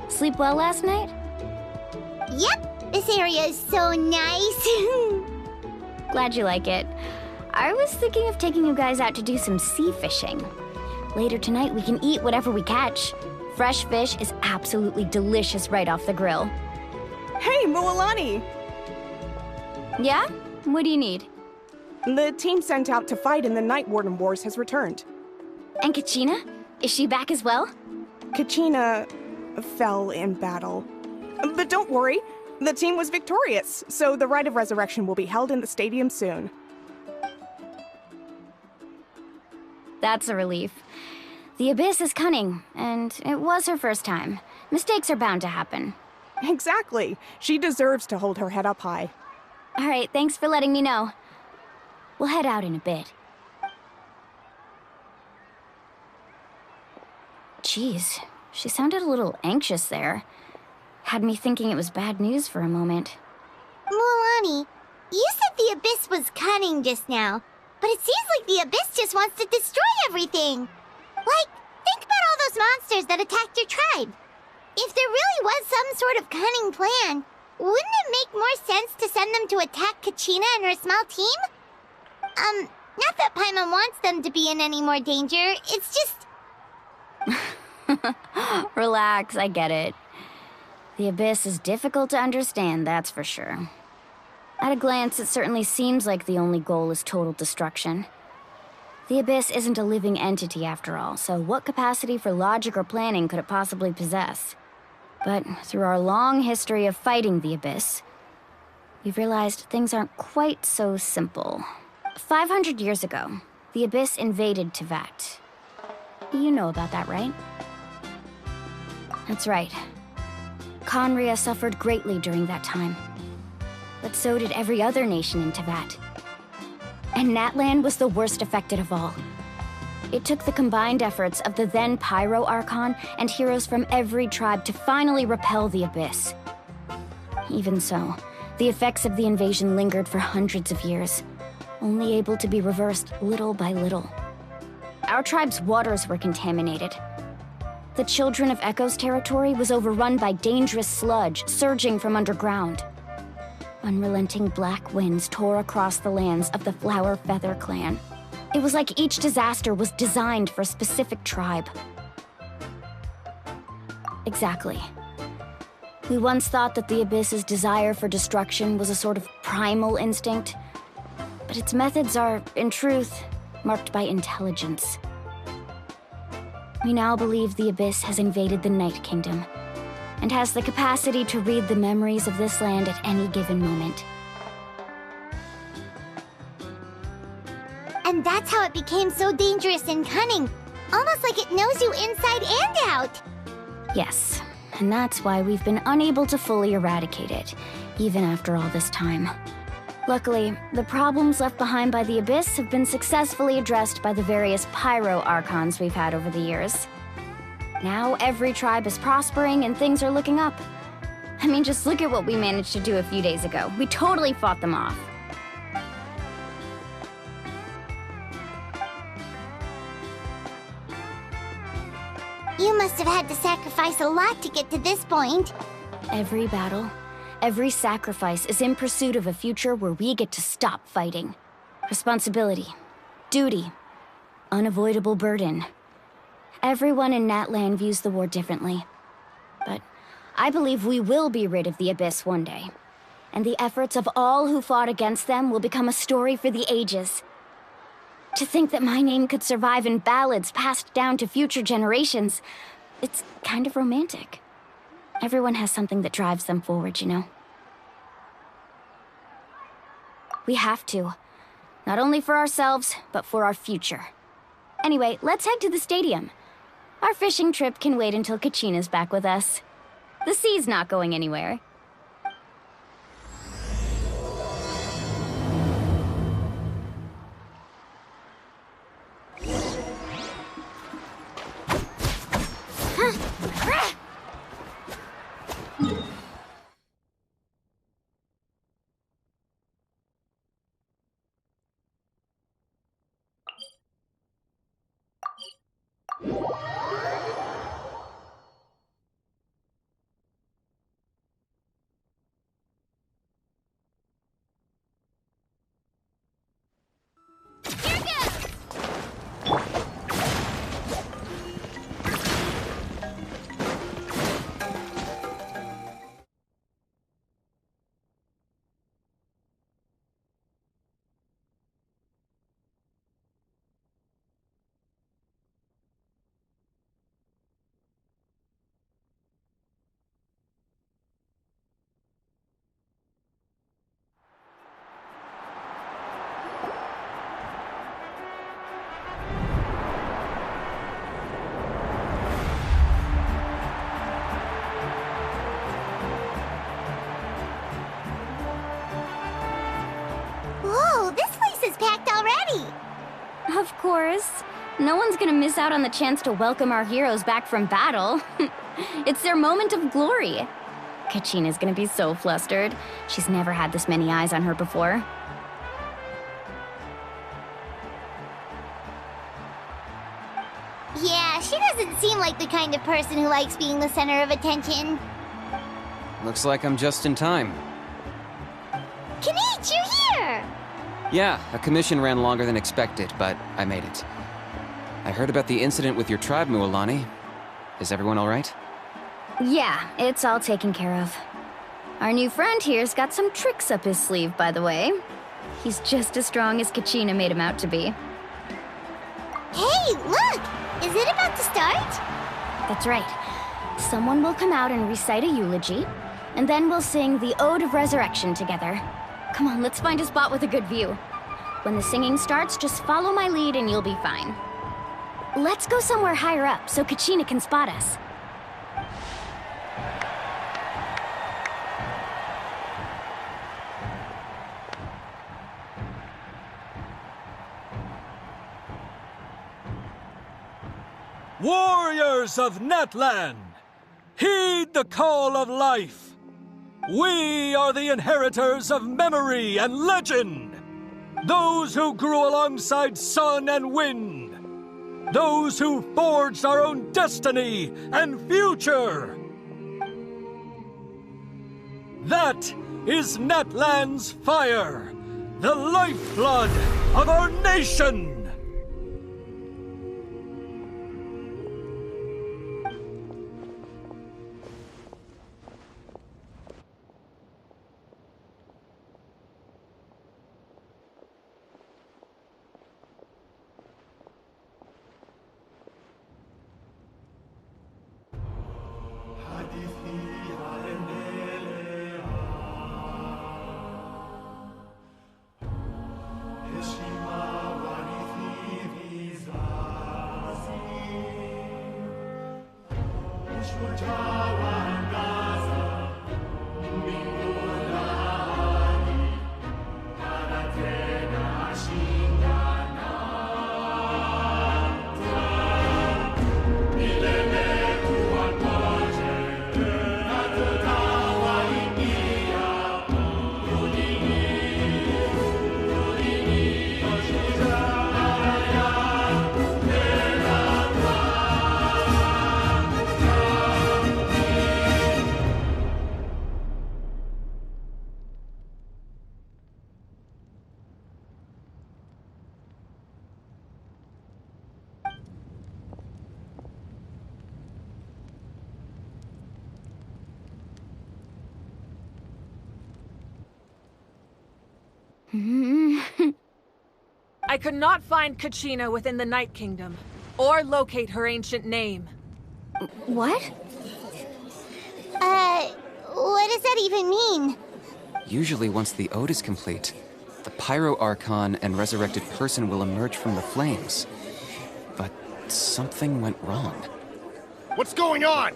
Sleep well last night? Yep, this area is so nice. Glad you like it. I was thinking of taking you guys out to do some sea fishing. Later tonight, we can eat whatever we catch. Fresh fish is absolutely delicious right off the grill. Hey, Mualani! Yeah? What do you need? The team sent out to fight in the Night Warden Wars has returned. And Kachina? Is she back as well? Kachina fell in battle. But don't worry, the team was victorious, so the Rite of Resurrection will be held in the stadium soon. That's a relief. The Abyss is cunning, and it was her first time. Mistakes are bound to happen. Exactly. She deserves to hold her head up high. All right, thanks for letting me know. We'll head out in a bit. Jeez, she sounded a little anxious there. Had me thinking it was bad news for a moment. Mualani, you said the Abyss was cunning just now, but it seems like the Abyss just wants to destroy everything. Like, think about all those monsters that attacked your tribe. If there really was some sort of cunning plan, wouldn't it make more sense to send them to attack Kachina and her small team? Not that Paimon wants them to be in any more danger, it's just... Relax, I get it. The Abyss is difficult to understand, that's for sure. At a glance, it certainly seems like the only goal is total destruction. The Abyss isn't a living entity after all, so what capacity for logic or planning could it possibly possess? But through our long history of fighting the Abyss, we've realized things aren't quite so simple. 500 years ago, the Abyss invaded Teyvat. You know about that, right? That's right. Conria suffered greatly during that time. But so did every other nation in Teyvat. And Natlan was the worst affected of all. It took the combined efforts of the then Pyro Archon and heroes from every tribe to finally repel the Abyss. Even so, the effects of the invasion lingered for hundreds of years, only able to be reversed little by little. Our tribe's waters were contaminated. The Children of Echo's territory was overrun by dangerous sludge surging from underground. Unrelenting black winds tore across the lands of the Flower Feather clan. It was like each disaster was designed for a specific tribe. Exactly. We once thought that the Abyss's desire for destruction was a sort of primal instinct, but its methods are, in truth, marked by intelligence. We now believe the Abyss has invaded the Night Kingdom, and has the capacity to read the memories of this land at any given moment. And that's how it became so dangerous and cunning, almost like it knows you inside and out. Yes, and that's why we've been unable to fully eradicate it, even after all this time. Luckily, the problems left behind by the Abyss have been successfully addressed by the various Pyro Archons we've had over the years. Now every tribe is prospering and things are looking up. I mean, just look at what we managed to do a few days ago. We totally fought them off. You must have had to sacrifice a lot to get to this point. Every battle, every sacrifice is in pursuit of a future where we get to stop fighting. Responsibility, duty, unavoidable burden. Everyone in Natlan views the war differently. But I believe we will be rid of the Abyss one day. And the efforts of all who fought against them will become a story for the ages. To think that my name could survive in ballads passed down to future generations, it's kind of romantic. Everyone has something that drives them forward, you know? We have to. Not only for ourselves, but for our future. Anyway, let's head to the stadium. Our fishing trip can wait until Kachina's back with us. The sea's not going anywhere. Of course. No one's gonna miss out on the chance to welcome our heroes back from battle. It's their moment of glory. Kachina's gonna be so flustered. She's never had this many eyes on her before. Yeah, she doesn't seem like the kind of person who likes being the center of attention. Looks like I'm just in time. Kanich, you're here! Yeah, a commission ran longer than expected, but I made it. I heard about the incident with your tribe, Mualani. Is everyone all right? Yeah, it's all taken care of. Our new friend here's got some tricks up his sleeve, by the way. He's just as strong as Kachina made him out to be. Hey, look! Is it about to start? That's right. Someone will come out and recite a eulogy, and then we'll sing the Ode of Resurrection together. Come on, let's find a spot with a good view. When the singing starts, just follow my lead and you'll be fine. Let's go somewhere higher up so Kachina can spot us. Warriors of Natlan, heed the call of life. We are the inheritors of memory and legend. Those who grew alongside sun and wind. Those who forged our own destiny and future. That is Natlan's fire, the lifeblood of our nation. I could not find Kachina within the Night Kingdom, or locate her ancient name. What? What does that even mean? Usually once the ode is complete, the Pyro Archon and resurrected person will emerge from the flames. But something went wrong. What's going on?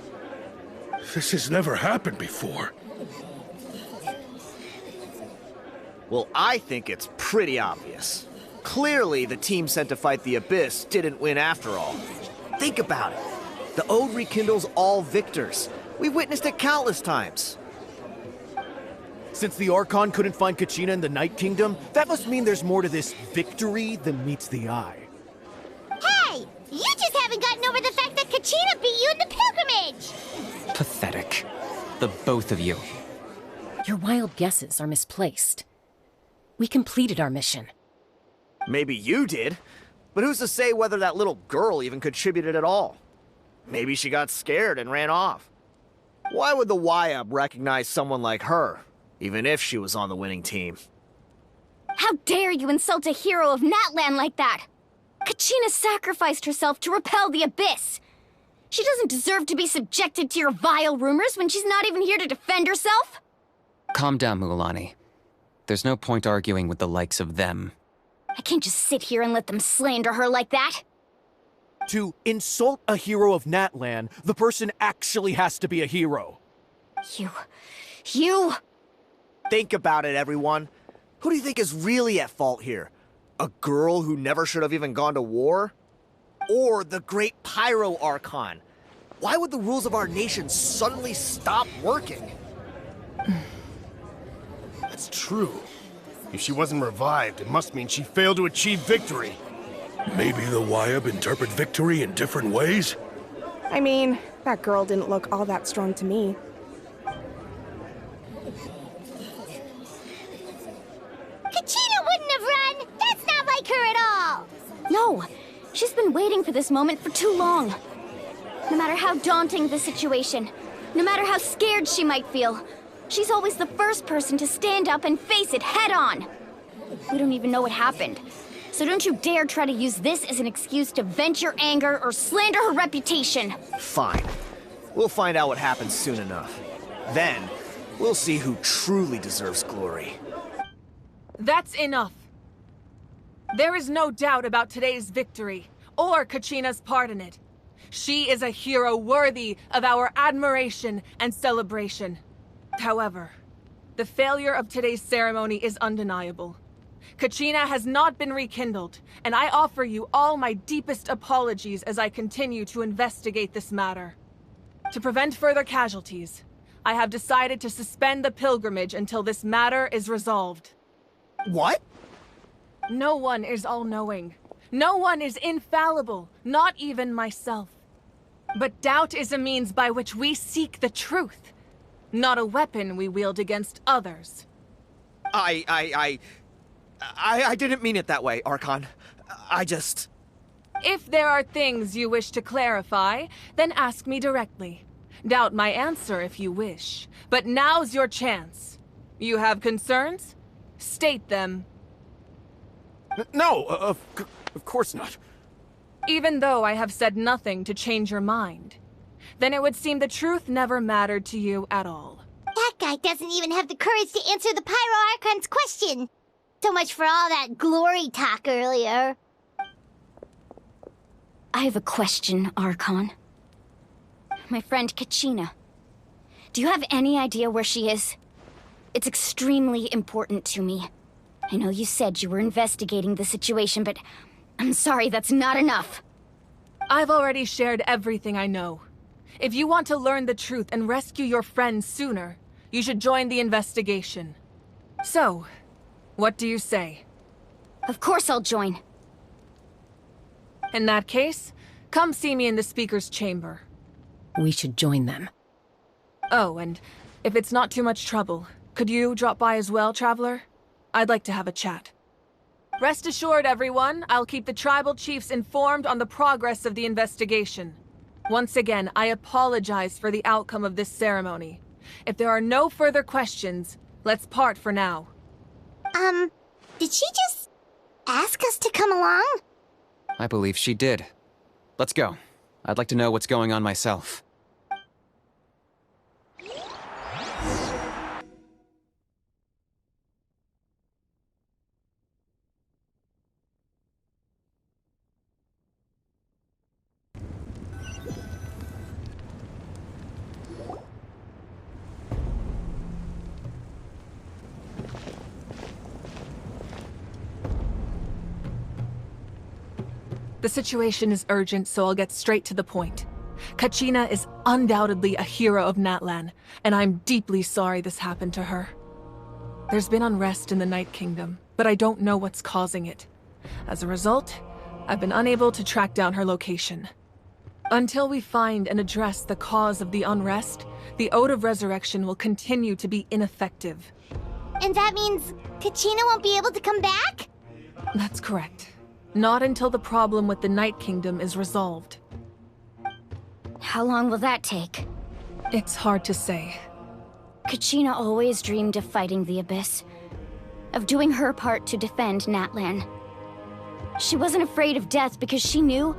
This has never happened before. Well, I think it's pretty obvious. Clearly, the team sent to fight the Abyss didn't win after all. Think about it. The Ode rekindles all victors. We've witnessed it countless times. Since the Archon couldn't find Kachina in the Night Kingdom, that must mean there's more to this victory than meets the eye. Hey! You just haven't gotten over the fact that Kachina beat you in the pilgrimage! Pathetic. The both of you. Your wild guesses are misplaced. We completed our mission. Maybe you did, but who's to say whether that little girl even contributed at all? Maybe she got scared and ran off. Why would the YUB recognize someone like her, even if she was on the winning team? How dare you insult a hero of Natlan like that? Kachina sacrificed herself to repel the Abyss. She doesn't deserve to be subjected to your vile rumors when she's not even here to defend herself. Calm down, Mualani. There's no point arguing with the likes of them. I can't just sit here and let them slander her like that. To insult a hero of Natlan, the person actually has to be a hero. You... Think about it, everyone. Who do you think is really at fault here? A girl who never should have even gone to war? Or the great Pyro Archon? Why would the rules of our nation suddenly stop working? That's true. If she wasn't revived, it must mean she failed to achieve victory. Maybe the YUB interpret victory in different ways? I mean, that girl didn't look all that strong to me. Kachina wouldn't have run! That's not like her at all! No, she's been waiting for this moment for too long. No matter how daunting the situation, no matter how scared she might feel, she's always the first person to stand up and face it head on. We don't even know what happened. So don't you dare try to use this as an excuse to vent your anger or slander her reputation. Fine. We'll find out what happens soon enough. Then, we'll see who truly deserves glory. That's enough. There is no doubt about today's victory, or Kachina's part in it. She is a hero worthy of our admiration and celebration. However, the failure of today's ceremony is undeniable. Kachina has not been rekindled, and I offer you all my deepest apologies as I continue to investigate this matter. To prevent further casualties, I have decided to suspend the pilgrimage until this matter is resolved. What? No one is all-knowing. No one is infallible, not even myself. But doubt is a means by which we seek the truth, not a weapon we wield against others. I didn't mean it that way, Archon. I just... If there are things you wish to clarify, then ask me directly. Doubt my answer if you wish. But now's your chance. You have concerns? State them. No, of course not. Even though I have said nothing to change your mind, then it would seem the truth never mattered to you at all. That guy doesn't even have the courage to answer the Pyro Archon's question. So much for all that glory talk earlier. I have a question, Archon. My friend Kachina. Do you have any idea where she is? It's extremely important to me. I know you said you were investigating the situation, but I'm sorry, that's not enough. I've already shared everything I know. If you want to learn the truth and rescue your friends sooner, you should join the investigation. So, what do you say? Of course I'll join. In that case, come see me in the speaker's chamber. We should join them. Oh, and if it's not too much trouble, could you drop by as well, Traveler? I'd like to have a chat. Rest assured, everyone, I'll keep the tribal chiefs informed on the progress of the investigation. Once again, I apologize for the outcome of this ceremony. If there are no further questions, let's part for now. Did she just ask us to come along? I believe she did. Let's go. I'd like to know what's going on myself. The situation is urgent, so I'll get straight to the point. Kachina is undoubtedly a hero of Natlan, and I'm deeply sorry this happened to her. There's been unrest in the Night Kingdom, but I don't know what's causing it. As a result, I've been unable to track down her location. Until we find and address the cause of the unrest, the Ode of Resurrection will continue to be ineffective. And that means Kachina won't be able to come back? That's correct. Not until the problem with the Night Kingdom is resolved. How long will that take? It's hard to say. Kachina always dreamed of fighting the Abyss, of doing her part to defend Natlan. She wasn't afraid of death because she knew,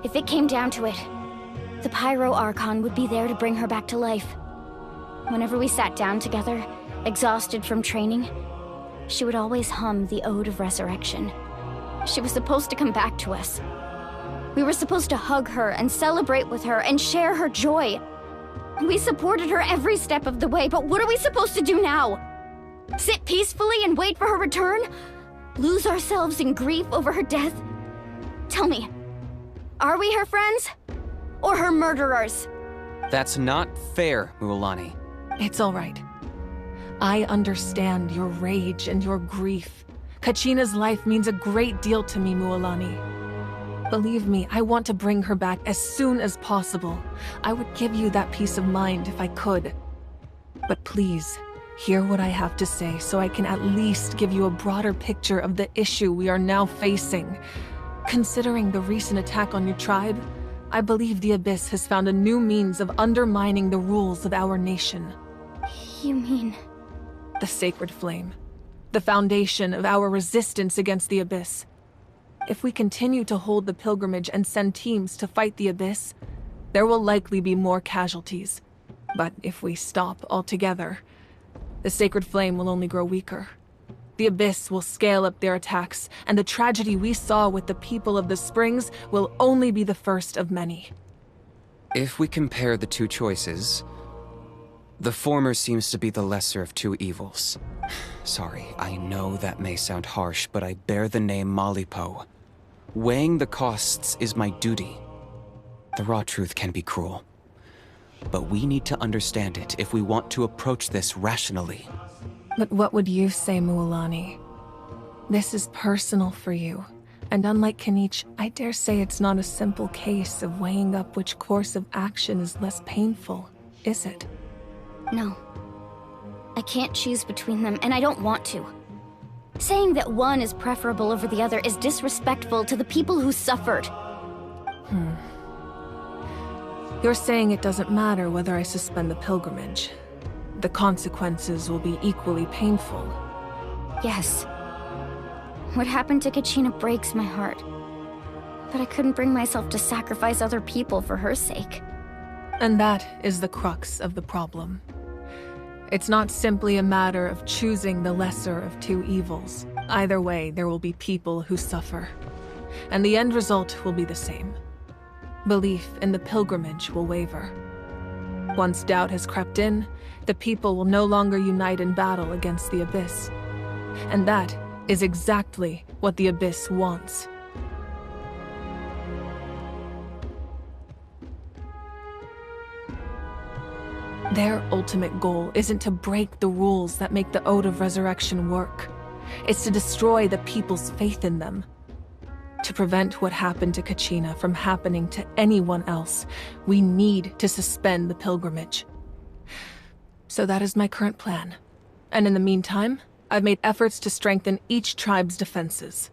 if it came down to it, the Pyro Archon would be there to bring her back to life. Whenever we sat down together, exhausted from training, she would always hum the Ode of Resurrection. She was supposed to come back to us. We were supposed to hug her and celebrate with her and share her joy. We supported her every step of the way, but what are we supposed to do now? Sit peacefully and wait for her return? Lose ourselves in grief over her death? Tell me, are we her friends? Or her murderers? That's not fair, Mualani. It's all right. I understand your rage and your grief. Kachina's life means a great deal to me, Mualani. Believe me, I want to bring her back as soon as possible. I would give you that peace of mind if I could. But please, hear what I have to say so I can at least give you a broader picture of the issue we are now facing. Considering the recent attack on your tribe, I believe the Abyss has found a new means of undermining the rules of our nation. You mean? The Sacred Flame. The foundation of our resistance against the Abyss. If we continue to hold the pilgrimage and send teams to fight the Abyss, there will likely be more casualties. But if we stop altogether, the Sacred Flame will only grow weaker. The Abyss will scale up their attacks, and the tragedy we saw with the people of the Springs will only be the first of many. If we compare the two choices, the former seems to be the lesser of two evils. Sorry, I know that may sound harsh, but I bear the name Malipo. Weighing the costs is my duty. The raw truth can be cruel, but we need to understand it if we want to approach this rationally. But what would you say, Mualani? This is personal for you, and unlike Kanich, I dare say it's not a simple case of weighing up which course of action is less painful, is it? No. I can't choose between them, and I don't want to. Saying that one is preferable over the other is disrespectful to the people who suffered. You're saying it doesn't matter whether I suspend the pilgrimage. The consequences will be equally painful. Yes. What happened to Kachina breaks my heart. But I couldn't bring myself to sacrifice other people for her sake. And that is the crux of the problem. It's not simply a matter of choosing the lesser of two evils. Either way, there will be people who suffer. And the end result will be the same. Belief in the pilgrimage will waver. Once doubt has crept in, the people will no longer unite in battle against the Abyss. And that is exactly what the Abyss wants. Their ultimate goal isn't to break the rules that make the Ode of Resurrection work. It's to destroy the people's faith in them. To prevent what happened to Kachina from happening to anyone else, we need to suspend the pilgrimage. So that is my current plan. And in the meantime, I've made efforts to strengthen each tribe's defenses.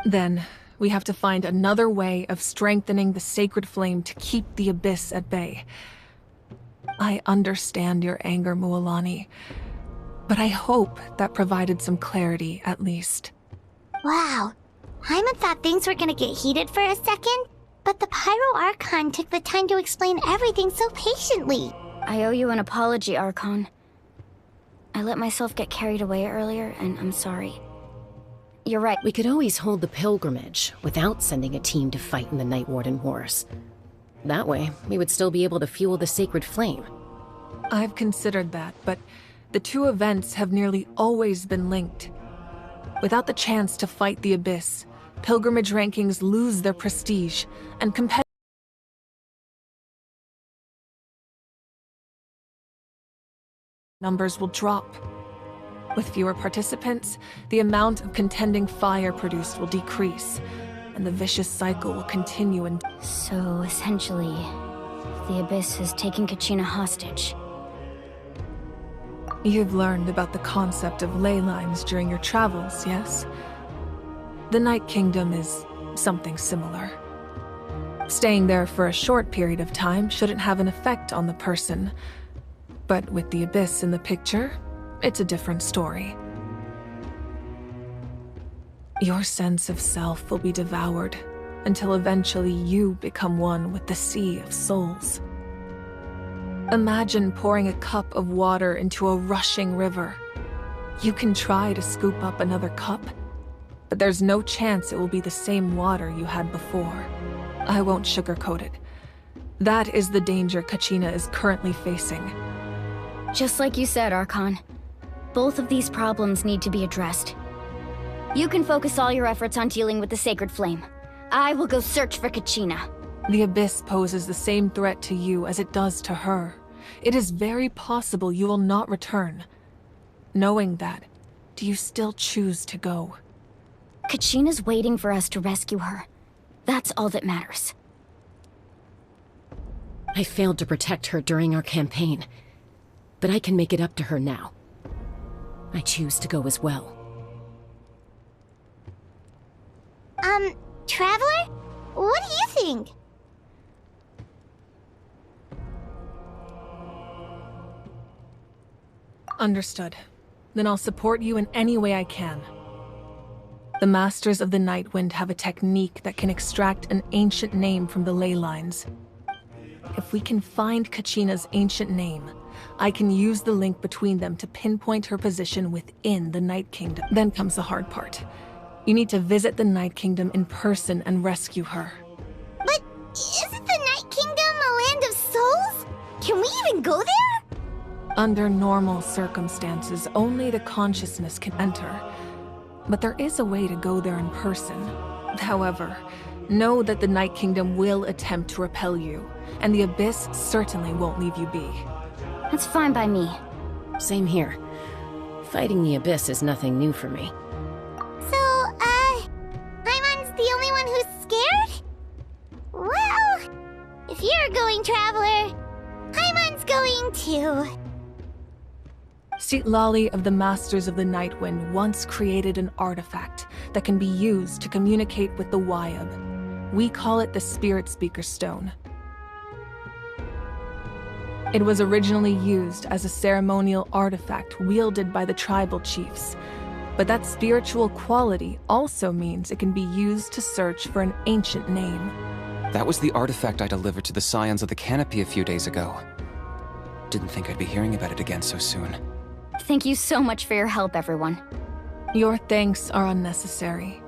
Then, we have to find another way of strengthening the Sacred Flame to keep the Abyss at bay. I understand your anger, Mualani, But I hope that provided some clarity, at least. Wow. Hyman thought things were gonna get heated for a second, but the Pyro Archon took the time to explain everything so patiently. I owe you an apology, Archon. I let myself get carried away earlier, and I'm sorry. You're right. We could always hold the pilgrimage without sending a team to fight in the Night Warden Wars. That way, we would still be able to fuel the sacred flame. I've considered that, but the two events have nearly always been linked. Without the chance to fight the Abyss, pilgrimage rankings lose their prestige, and competitive numbers will drop. With fewer participants, the amount of contending fire produced will decrease, and the vicious cycle will continue and... So, essentially, the Abyss is taking Kachina hostage. You've learned about the concept of ley lines during your travels, yes? The Night Kingdom is something similar. Staying there for a short period of time shouldn't have an effect on the person, but with the Abyss in the picture, it's a different story. Your sense of self will be devoured until eventually you become one with the sea of souls. Imagine pouring a cup of water into a rushing river. You can try to scoop up another cup, but there's no chance it will be the same water you had before. I won't sugarcoat it. That is the danger Kachina is currently facing. Just like you said, Archon. Both of these problems need to be addressed. You can focus all your efforts on dealing with the Sacred Flame. I will go search for Kachina. The Abyss poses the same threat to you as it does to her. It is very possible you will not return. Knowing that, do you still choose to go? Kachina's waiting for us to rescue her. That's all that matters. I failed to protect her during our campaign, but I can make it up to her now. I choose to go as well. Traveler? What do you think? Understood. Then I'll support you in any way I can. The Masters of the Nightwind have a technique that can extract an ancient name from the ley lines. If we can find Kachina's ancient name, I can use the link between them to pinpoint her position within the Night Kingdom. Then comes the hard part. You need to visit the Night Kingdom in person and rescue her. But isn't the Night Kingdom a land of souls? Can we even go there? Under normal circumstances, only the consciousness can enter. But there is a way to go there in person. However, know that the Night Kingdom will attempt to repel you, and the Abyss certainly won't leave you be. That's fine by me. Same here. Fighting the Abyss is nothing new for me. So, Hyman's the only one who's scared? Well, if you're going, Traveler, Hyman's going too. Lali of the Masters of the Nightwind once created an artifact that can be used to communicate with the Wyab. We call it the Spirit Speaker Stone. It was originally used as a ceremonial artifact wielded by the tribal chiefs, but that spiritual quality also means it can be used to search for an ancient name. That was the artifact I delivered to the Scions of the Canopy a few days ago. Didn't think I'd be hearing about it again so soon. Thank you so much for your help, everyone. Your thanks are unnecessary.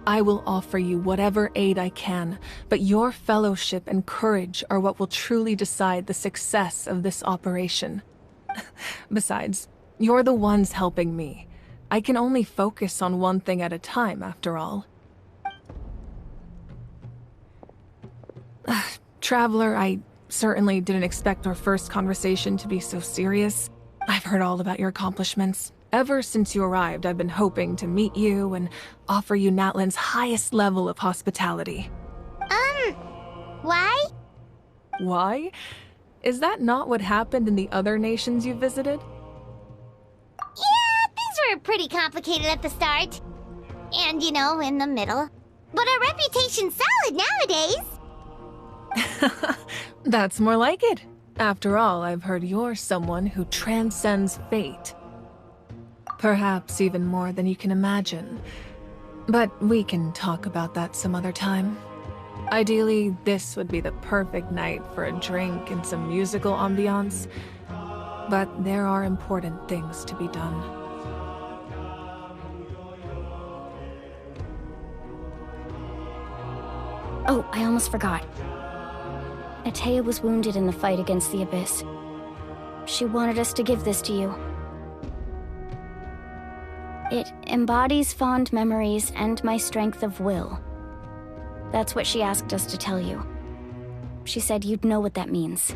I will offer you whatever aid I can, but your fellowship and courage are what will truly decide the success of this operation. Besides, you're the ones helping me. I can only focus on one thing at a time, after all. Traveler, I certainly didn't expect our first conversation to be so serious. I've heard all about your accomplishments. Ever since you arrived, I've been hoping to meet you and offer you Natlan's highest level of hospitality. Why? Why? Is that not what happened in the other nations you visited? Yeah, things were pretty complicated at the start. And, you know, in the middle. But our reputation's solid nowadays. That's more like it. After all, I've heard you're someone who transcends fate. Perhaps even more than you can imagine. But we can talk about that some other time. Ideally, this would be the perfect night for a drink and some musical ambiance. But there are important things to be done. Oh, I almost forgot. Atea was wounded in the fight against the Abyss. She wanted us to give this to you. It embodies fond memories and my strength of will. That's what she asked us to tell you. She said you'd know what that means.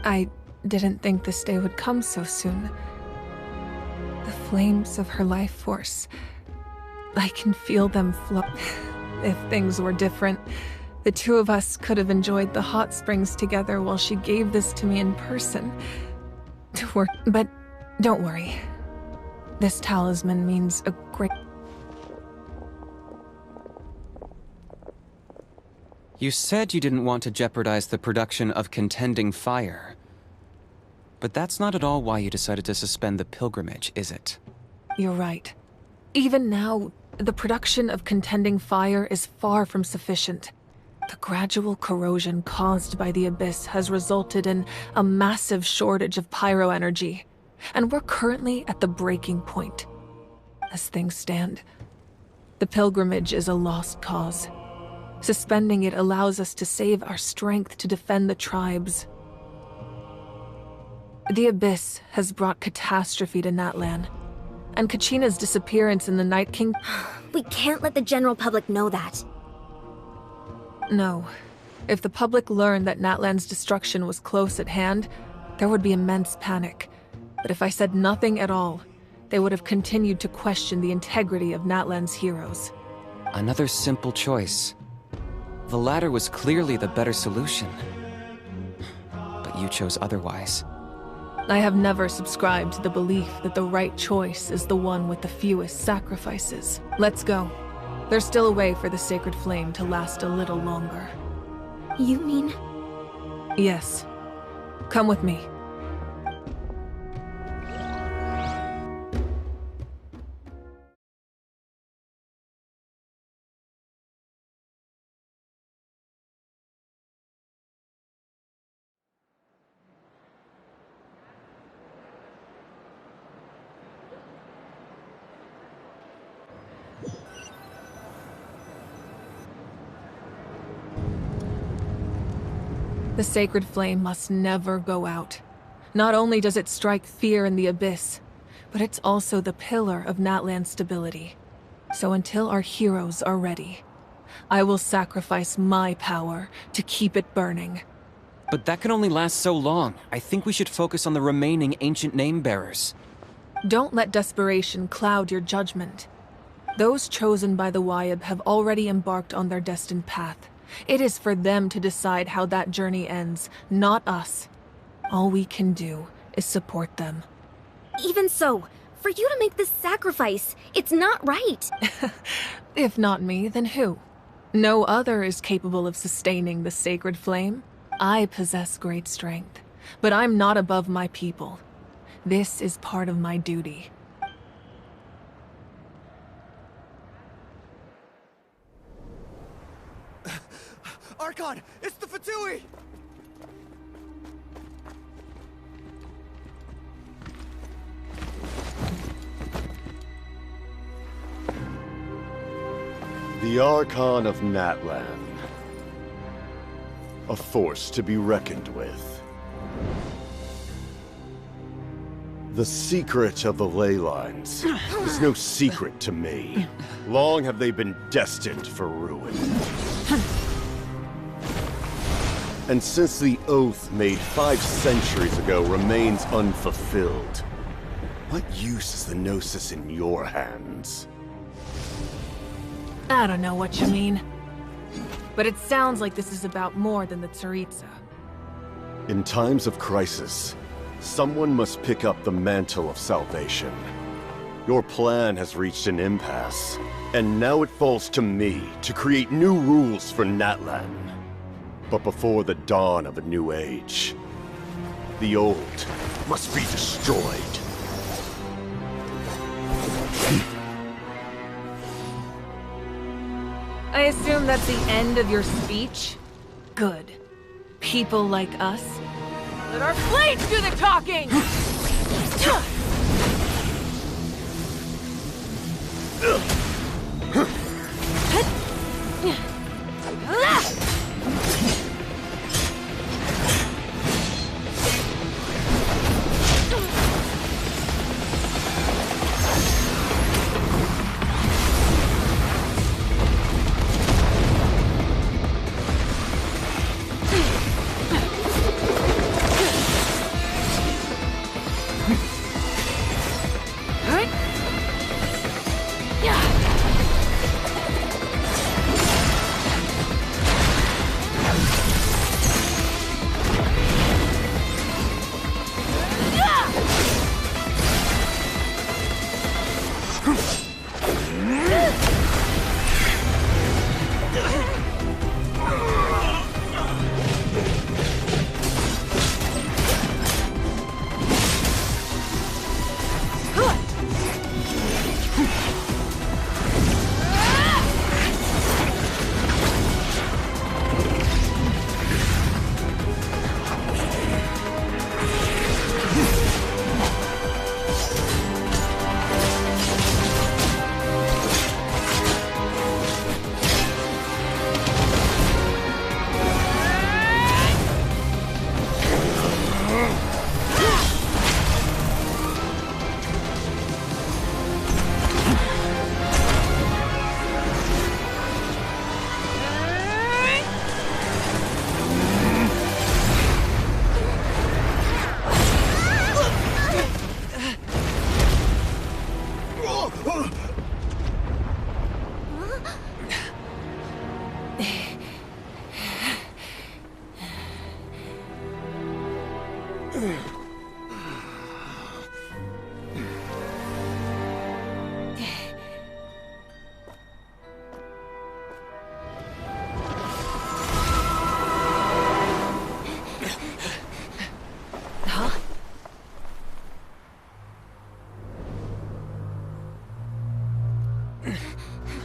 I didn't think this day would come so soon. The flames of her life force. I can feel them flow. If things were different, the two of us could have enjoyed the hot springs together while she gave this to me in person. But don't worry. This talisman means a great... You said you didn't want to jeopardize the production of Contending Fire. But that's not at all why you decided to suspend the pilgrimage, is it? You're right. Even now, the production of Contending Fire is far from sufficient. The gradual corrosion caused by the Abyss has resulted in a massive shortage of pyro energy, and we're currently at the breaking point. As things stand, the pilgrimage is a lost cause. Suspending it allows us to save our strength to defend the tribes. The Abyss has brought catastrophe to Natlan, and Kachina's disappearance in the Night King... We can't let the general public know that. No. If the public learned that Natlan's destruction was close at hand, there would be immense panic. But if I said nothing at all, they would have continued to question the integrity of Natlan's heroes. Another simple choice. The latter was clearly the better solution. But you chose otherwise. I have never subscribed to the belief that the right choice is the one with the fewest sacrifices. Let's go. There's still a way for the sacred flame to last a little longer. You mean? Yes. Come with me. The sacred flame must never go out. Not only does it strike fear in the Abyss, but it's also the pillar of Natlan's stability. So until our heroes are ready, I will sacrifice my power to keep it burning. But that can only last so long. I think we should focus on the remaining ancient name-bearers. Don't let desperation cloud your judgment. Those chosen by the Wayab have already embarked on their destined path. It is for them to decide how that journey ends, not us. All we can do is support them. Even so, for you to make this sacrifice, it's not right. If not me, then who? No other is capable of sustaining the sacred flame. I possess great strength, but I'm not above my people. This is part of my duty. Archon! It's the Fatui! The Archon of Natlan. A force to be reckoned with. The secret of the ley lines is no secret to me. Long have they been destined for ruin. And since the oath made 5 centuries ago remains unfulfilled, what use is the Gnosis in your hands? I don't know what you mean. But it sounds like this is about more than the Tsaritsa. In times of crisis, someone must pick up the mantle of salvation. Your plan has reached an impasse, and now it falls to me to create new rules for Natlan. But before the dawn of a new age, the old must be destroyed. I assume that's the end of your speech? Good. People like us. Let our blades do the talking!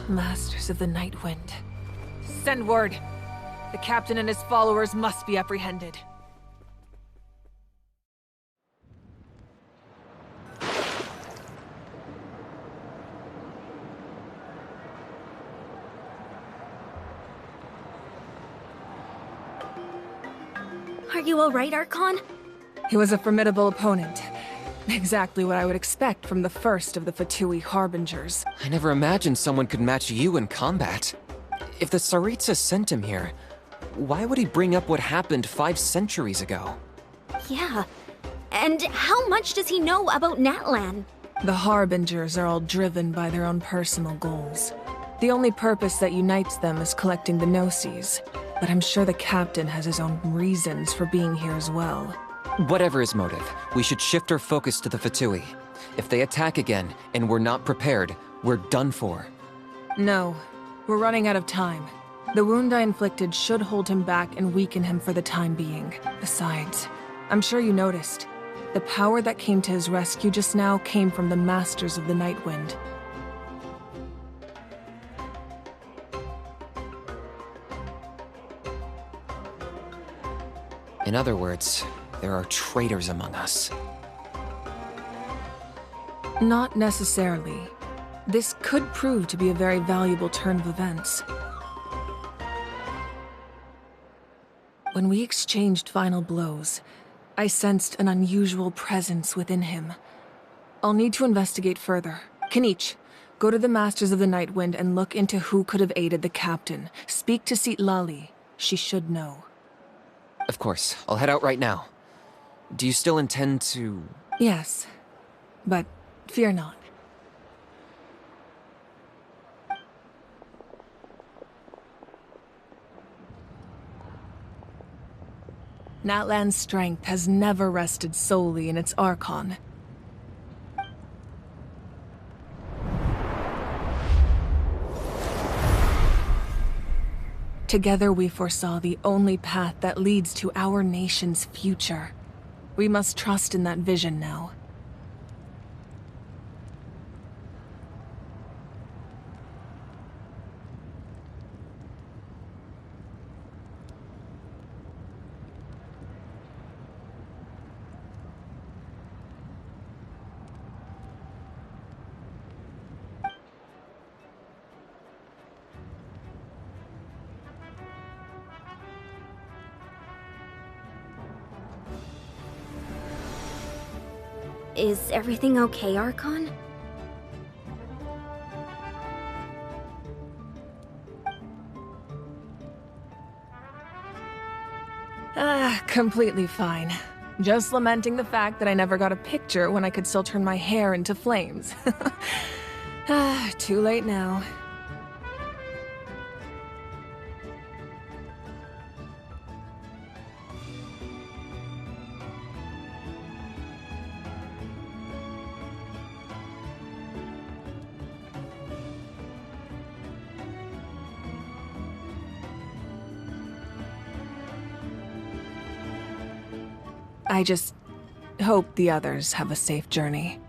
Masters of the Night Wind. Send word. The captain and his followers must be apprehended. Are you alright, Archon? He was a formidable opponent. Exactly what I would expect from the first of the Fatui Harbingers. I never imagined someone could match you in combat. If the Tsaritsa sent him here, why would he bring up what happened 5 centuries ago? Yeah. And how much does he know about Natlan? The Harbingers are all driven by their own personal goals. The only purpose that unites them is collecting the Gnosis. But I'm sure the captain has his own reasons for being here as well. Whatever his motive, we should shift our focus to the Fatui. If they attack again, and we're not prepared, we're done for. No. We're running out of time. The wound I inflicted should hold him back and weaken him for the time being. Besides, I'm sure you noticed. The power that came to his rescue just now came from the Masters of the Night Wind. In other words, there are traitors among us. Not necessarily. This could prove to be a very valuable turn of events. When we exchanged final blows, I sensed an unusual presence within him. I'll need to investigate further. Kenichi, go to the Masters of the Night Wind and look into who could have aided the captain. Speak to Citlali. She should know. Of course, I'll head out right now. Do you still intend to... Yes, but fear not. Natlan's strength has never rested solely in its Archon. Together we foresaw the only path that leads to our nation's future. We must trust in that vision now. Is everything okay, Archon? Completely fine. Just lamenting the fact that I never got a picture when I could still turn my hair into flames. Too late now. I just hope the others have a safe journey.